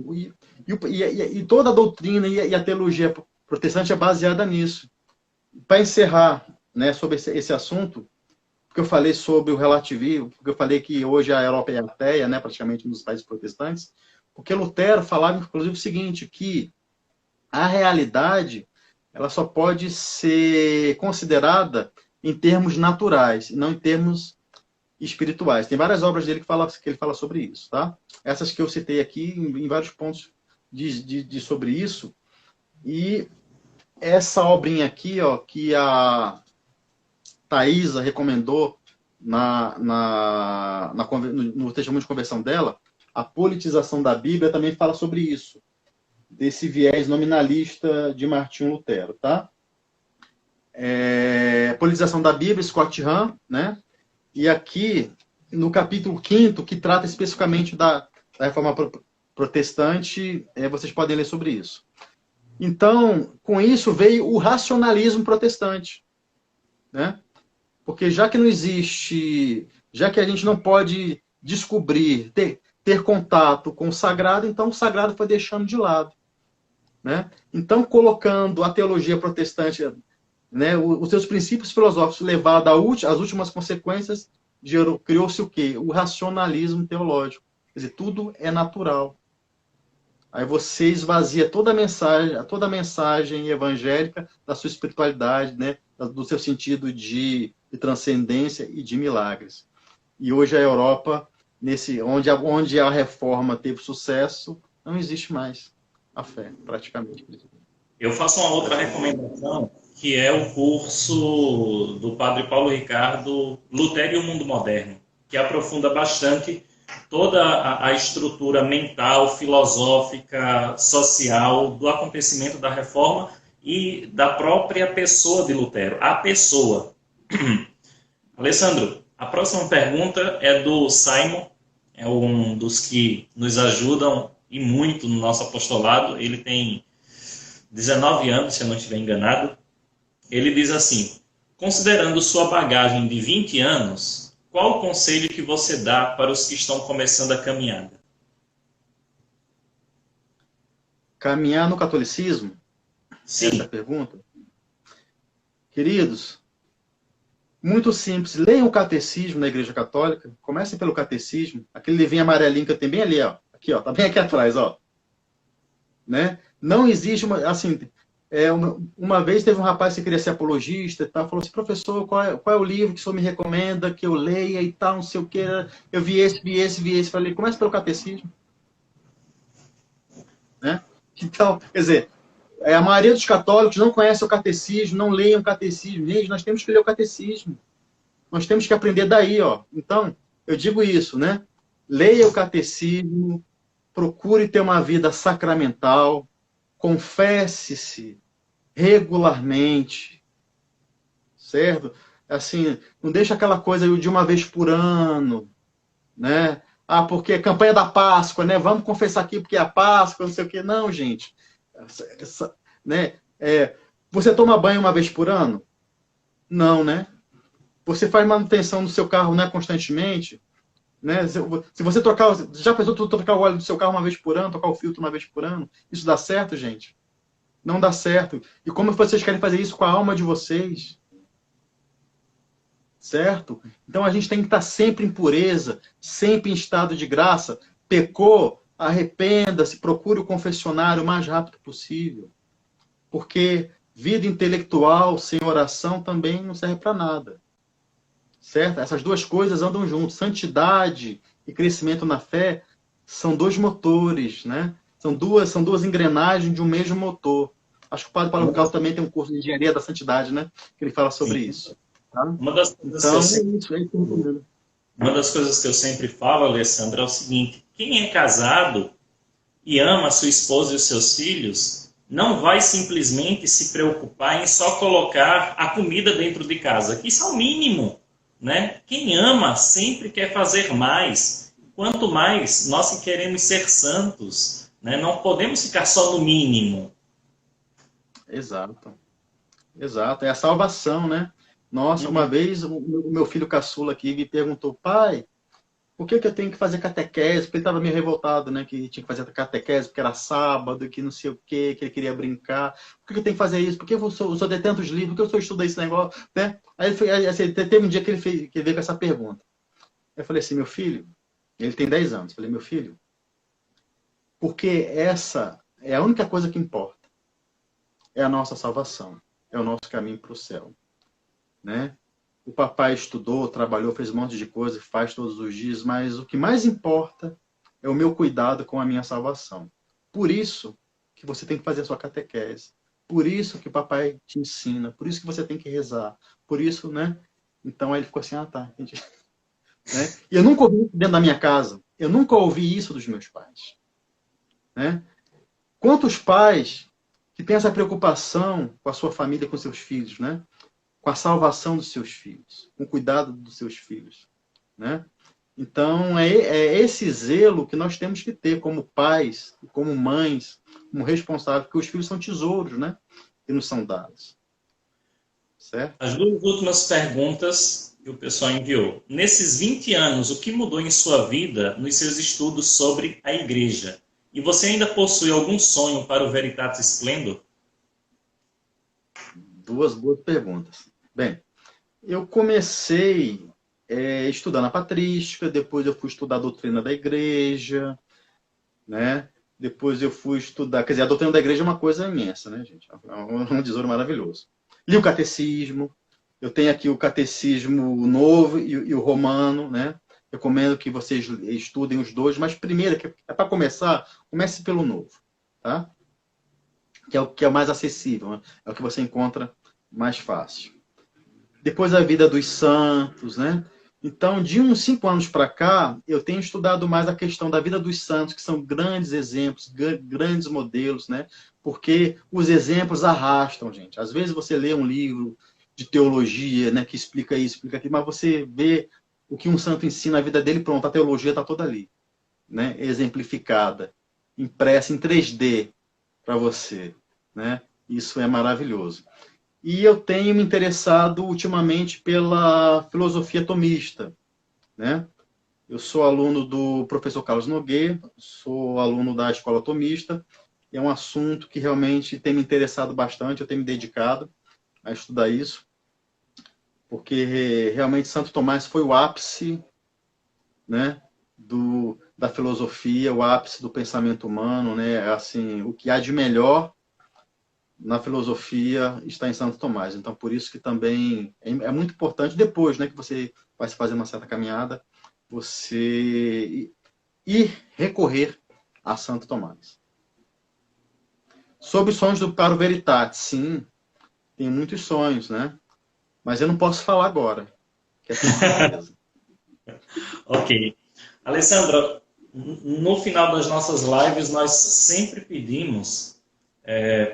E toda a doutrina e a teologia protestante é baseada nisso. Para encerrar, né, sobre esse assunto, porque eu falei sobre o relativismo, porque eu falei que hoje a Europa é ateia, né, praticamente nos países protestantes, porque Lutero falava, inclusive, o seguinte, que a realidade ela só pode ser considerada em termos naturais, e não em termos espirituais. Tem várias obras dele que ele fala sobre isso, tá? Essas que eu citei aqui, em vários pontos sobre isso. E essa obrinha aqui, ó, que a Thaisa recomendou no testemunho de conversão dela, a politização da Bíblia, também fala sobre isso, desse viés nominalista de Martinho Lutero, tá? Politização da Bíblia, Scott Hahn, né? E aqui, no capítulo 5º, que trata especificamente da reforma protestante, vocês podem ler sobre isso. Então, com isso veio o racionalismo protestante, né? Porque já que não existe, já que a gente não pode descobrir, ter contato com o sagrado, então o sagrado foi deixando de lado, né? Então, colocando a teologia protestante, né, os seus princípios filosóficos levados às últimas consequências, criou-se o quê? O racionalismo teológico. Quer dizer, tudo é natural. Aí você esvazia toda a mensagem evangélica da sua espiritualidade, né, do seu sentido de transcendência e de milagres. E hoje a Europa, onde a reforma teve sucesso, não existe mais a fé, praticamente. Eu faço uma outra recomendação, que é o curso do Padre Paulo Ricardo, Lutero e o Mundo Moderno, que aprofunda bastante toda a estrutura mental, filosófica, social do acontecimento da reforma e da própria pessoa de Lutero, a pessoa. Alessandro, a próxima pergunta é do Simon, é um dos que nos ajudam e muito no nosso apostolado. Ele tem 19 anos, se eu não estiver enganado. Ele diz assim: Considerando sua bagagem de 20 anos, qual o conselho que você dá para os que estão começando a caminhada? Caminhar no catolicismo? Sim. Essa é a pergunta. Queridos, muito simples. Leiam o catecismo na Igreja Católica. Comecem pelo catecismo. Aquele livrinho amarelinho que eu tenho bem ali, ó. Aqui, ó. Tá bem aqui atrás, ó. Né? Não existe uma... Assim, uma vez teve um rapaz que queria ser apologista e tal. Falou assim, professor, qual é o livro que o senhor me recomenda que eu leia e tal, não sei o que. Eu vi esse. Falei, comece pelo catecismo. Né? Então, quer dizer... A maioria dos católicos não conhece o catecismo, não leem o catecismo. Gente, nós temos que ler o catecismo. Nós temos que aprender daí, ó. Então, eu digo isso, né? Leia o catecismo, procure ter uma vida sacramental, confesse-se regularmente, certo? Assim, não deixa aquela coisa de uma vez por ano, né? Ah, porque é campanha da Páscoa, né? Vamos confessar aqui porque é a Páscoa, não sei o quê. Não, gente. Né? Você toma banho uma vez por ano? Não, né? Você faz manutenção do seu carro, né, constantemente? Né? Se você trocar... Já pensou trocar o óleo do seu carro uma vez por ano, trocar o filtro uma vez por ano? Isso dá certo, gente? Não dá certo. E como vocês querem fazer isso com a alma de vocês? Certo? Então a gente tem que estar sempre em pureza, sempre em estado de graça. Pecou, arrependa-se, procure o confessionário o mais rápido possível. Porque vida intelectual sem oração também não serve para nada. Certo? Essas duas coisas andam juntas. Santidade e crescimento na fé são dois motores, né? São duas engrenagens de um mesmo motor. Acho que o Padre Paulo Carlos também tem um curso de engenharia da santidade, né? Que ele fala sobre isso. Tá? Uma das coisas que eu sempre falo, Alessandro, é o seguinte: quem é casado e ama a sua esposa e os seus filhos, não vai simplesmente se preocupar em só colocar a comida dentro de casa, que isso é o mínimo, né? Quem ama sempre quer fazer mais. Quanto mais nós que queremos ser santos, né? Não podemos ficar só no mínimo. Exato. Exato. É a salvação, né? Nossa, uma vez o meu filho caçula aqui me perguntou, pai, por que eu tenho que fazer catequese? Porque ele estava meio revoltado, né? Que tinha que fazer catequese porque era sábado, que não sei o quê, que ele queria brincar. Por que eu tenho que fazer isso? Por que eu sou de tantos livros? Por que eu sou estudar esse negócio? Né? Aí assim, teve um dia que ele veio com essa pergunta. Eu falei assim, meu filho, ele tem 10 anos. Eu falei, meu filho, porque essa é a única coisa que importa. É a nossa salvação. É o nosso caminho para o céu. Né? O papai estudou, trabalhou, fez um monte de coisa, faz todos os dias, mas o que mais importa é o meu cuidado com a minha salvação. Por isso que você tem que fazer a sua catequese. Por isso que o papai te ensina. Por isso que você tem que rezar. Por isso, né? Então aí ele ficou assim, tá. Né? E eu nunca ouvi isso dentro da minha casa. Eu nunca ouvi isso dos meus pais. Né? Quantos pais que têm essa preocupação com a sua família, com seus filhos, né? Com a salvação dos seus filhos, com o cuidado dos seus filhos, né? Então, é esse zelo que nós temos que ter como pais, como mães, como responsáveis, porque os filhos são tesouros, né? Que nos são dados. Certo? As duas últimas perguntas que o pessoal enviou. Nesses 20 anos, o que mudou em sua vida nos seus estudos sobre a igreja? E você ainda possui algum sonho para o Veritatis Splendor? Duas boas perguntas. Bem, eu comecei estudando a patrística, depois eu fui estudar a doutrina da igreja, né? Depois eu fui estudar... Quer dizer, a doutrina da igreja é uma coisa imensa, né, gente? É um tesouro maravilhoso. Li o catecismo, eu tenho aqui o catecismo novo e o romano, né? Recomendo que vocês estudem os dois, mas primeiro, para começar, comece pelo novo, tá? Que é o que é mais acessível, né? É o que você encontra mais fácil. Depois a vida dos santos, né? Então, de uns 5 anos para cá, eu tenho estudado mais a questão da vida dos santos, que são grandes exemplos, grandes modelos, né? Porque os exemplos arrastam, gente. Às vezes você lê um livro de teologia, né, que explica isso, explica aquilo, mas você vê o que um santo ensina, a vida dele, pronto, a teologia está toda ali, né? Exemplificada, impressa em 3D para você, né? Isso é maravilhoso. E eu tenho me interessado ultimamente pela filosofia tomista, né? Eu sou aluno do professor Carlos Nogueira, sou aluno da Escola Tomista, e é um assunto que realmente tem me interessado bastante, eu tenho me dedicado a estudar isso, porque realmente Santo Tomás foi o ápice, né, da filosofia, o ápice do pensamento humano, né? Assim, o que há de melhor na filosofia está em Santo Tomás. Então, por isso que também é muito importante, depois, né, que você vai se fazer uma certa caminhada, você ir recorrer a Santo Tomás. Sobre os sonhos do Caro Veritatis, sim, tem muitos sonhos, né? Mas eu não posso falar agora, que é surpresa. Ok. Alessandra, no final das nossas lives, nós sempre pedimos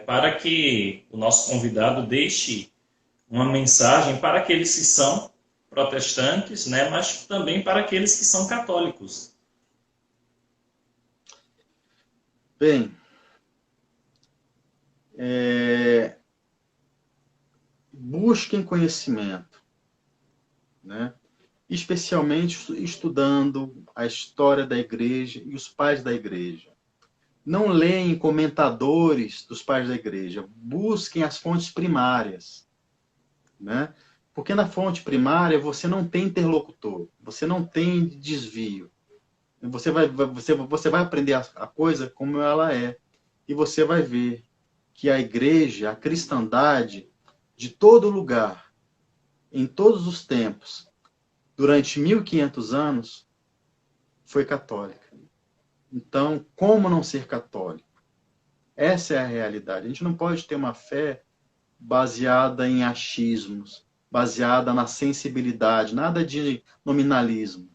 para que o nosso convidado deixe uma mensagem para aqueles que são protestantes, né, mas também para aqueles que são católicos. Bem, busquem conhecimento, né? Especialmente estudando a história da igreja e os pais da igreja. Não leem comentadores dos pais da igreja, busquem as fontes primárias, né? Porque na fonte primária você não tem interlocutor, você não tem desvio. Você vai aprender a coisa como ela é. E você vai ver que a igreja, a cristandade, de todo lugar, em todos os tempos, durante 1500 anos, foi católica. Então, como não ser católico? Essa é a realidade. A gente não pode ter uma fé baseada em achismos, baseada na sensibilidade, nada de nominalismo,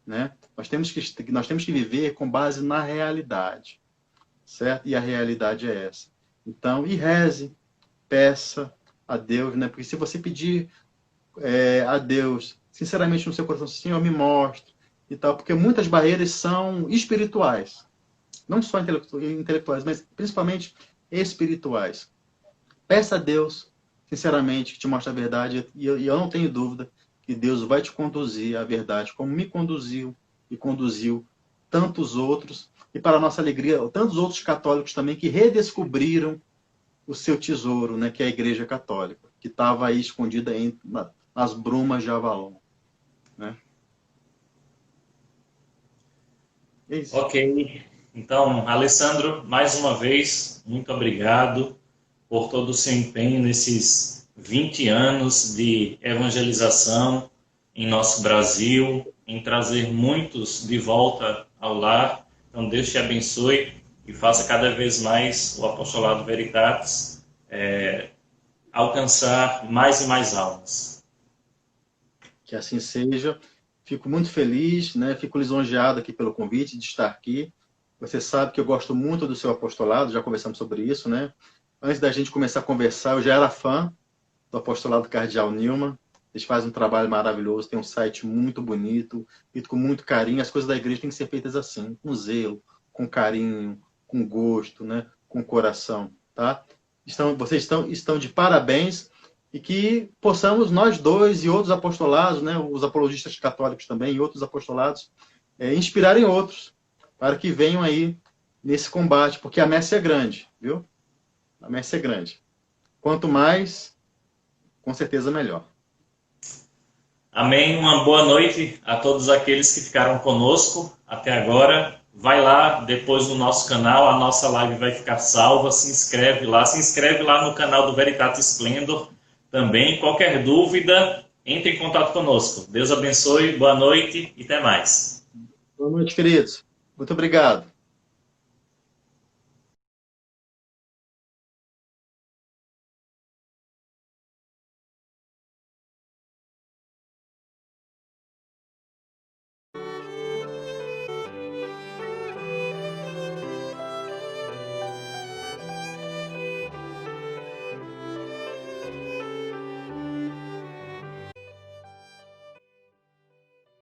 né? Nós temos que viver com base na realidade, certo? E a realidade é essa. Então, e reze, peça a Deus, né? Porque se você pedir a Deus, sinceramente no seu coração, Senhor, me mostre e tal, porque muitas barreiras são espirituais, não só intelectuais, mas principalmente espirituais. Peça a Deus, sinceramente, que te mostre a verdade, e eu não tenho dúvida que Deus vai te conduzir à verdade, como me conduziu e conduziu tantos outros, e para a nossa alegria, tantos outros católicos também que redescobriram o seu tesouro, né, que é a Igreja Católica, que estava aí escondida nas brumas de Avalon, né? É isso. Ok. Então, Alessandro, mais uma vez, muito obrigado por todo o seu empenho nesses 20 anos de evangelização em nosso Brasil, em trazer muitos de volta ao lar. Então, Deus te abençoe e faça cada vez mais o Apostolado Veritatis alcançar mais e mais almas. Que assim seja. Fico muito feliz, né? Fico lisonjeado aqui pelo convite de estar aqui. Você sabe que eu gosto muito do seu apostolado, já conversamos sobre isso, né? Antes da gente começar a conversar, eu já era fã do apostolado Cardeal Newman. Eles fazem um trabalho maravilhoso, tem um site muito bonito, feito com muito carinho. As coisas da igreja têm que ser feitas assim, com zelo, com carinho, com gosto, né? Com coração, tá? Vocês estão de parabéns e que possamos nós dois e outros apostolados, né? Os apologistas católicos também e outros apostolados, inspirarem outros para que venham aí nesse combate, porque a messe é grande, viu? A messe é grande. Quanto mais, com certeza melhor. Amém. Uma boa noite a todos aqueles que ficaram conosco até agora. Vai lá, depois no nosso canal, a nossa live vai ficar salva. Se inscreve lá no canal do Veritatis Splendor também. Qualquer dúvida, entre em contato conosco. Deus abençoe, boa noite e até mais. Boa noite, queridos. Muito obrigado.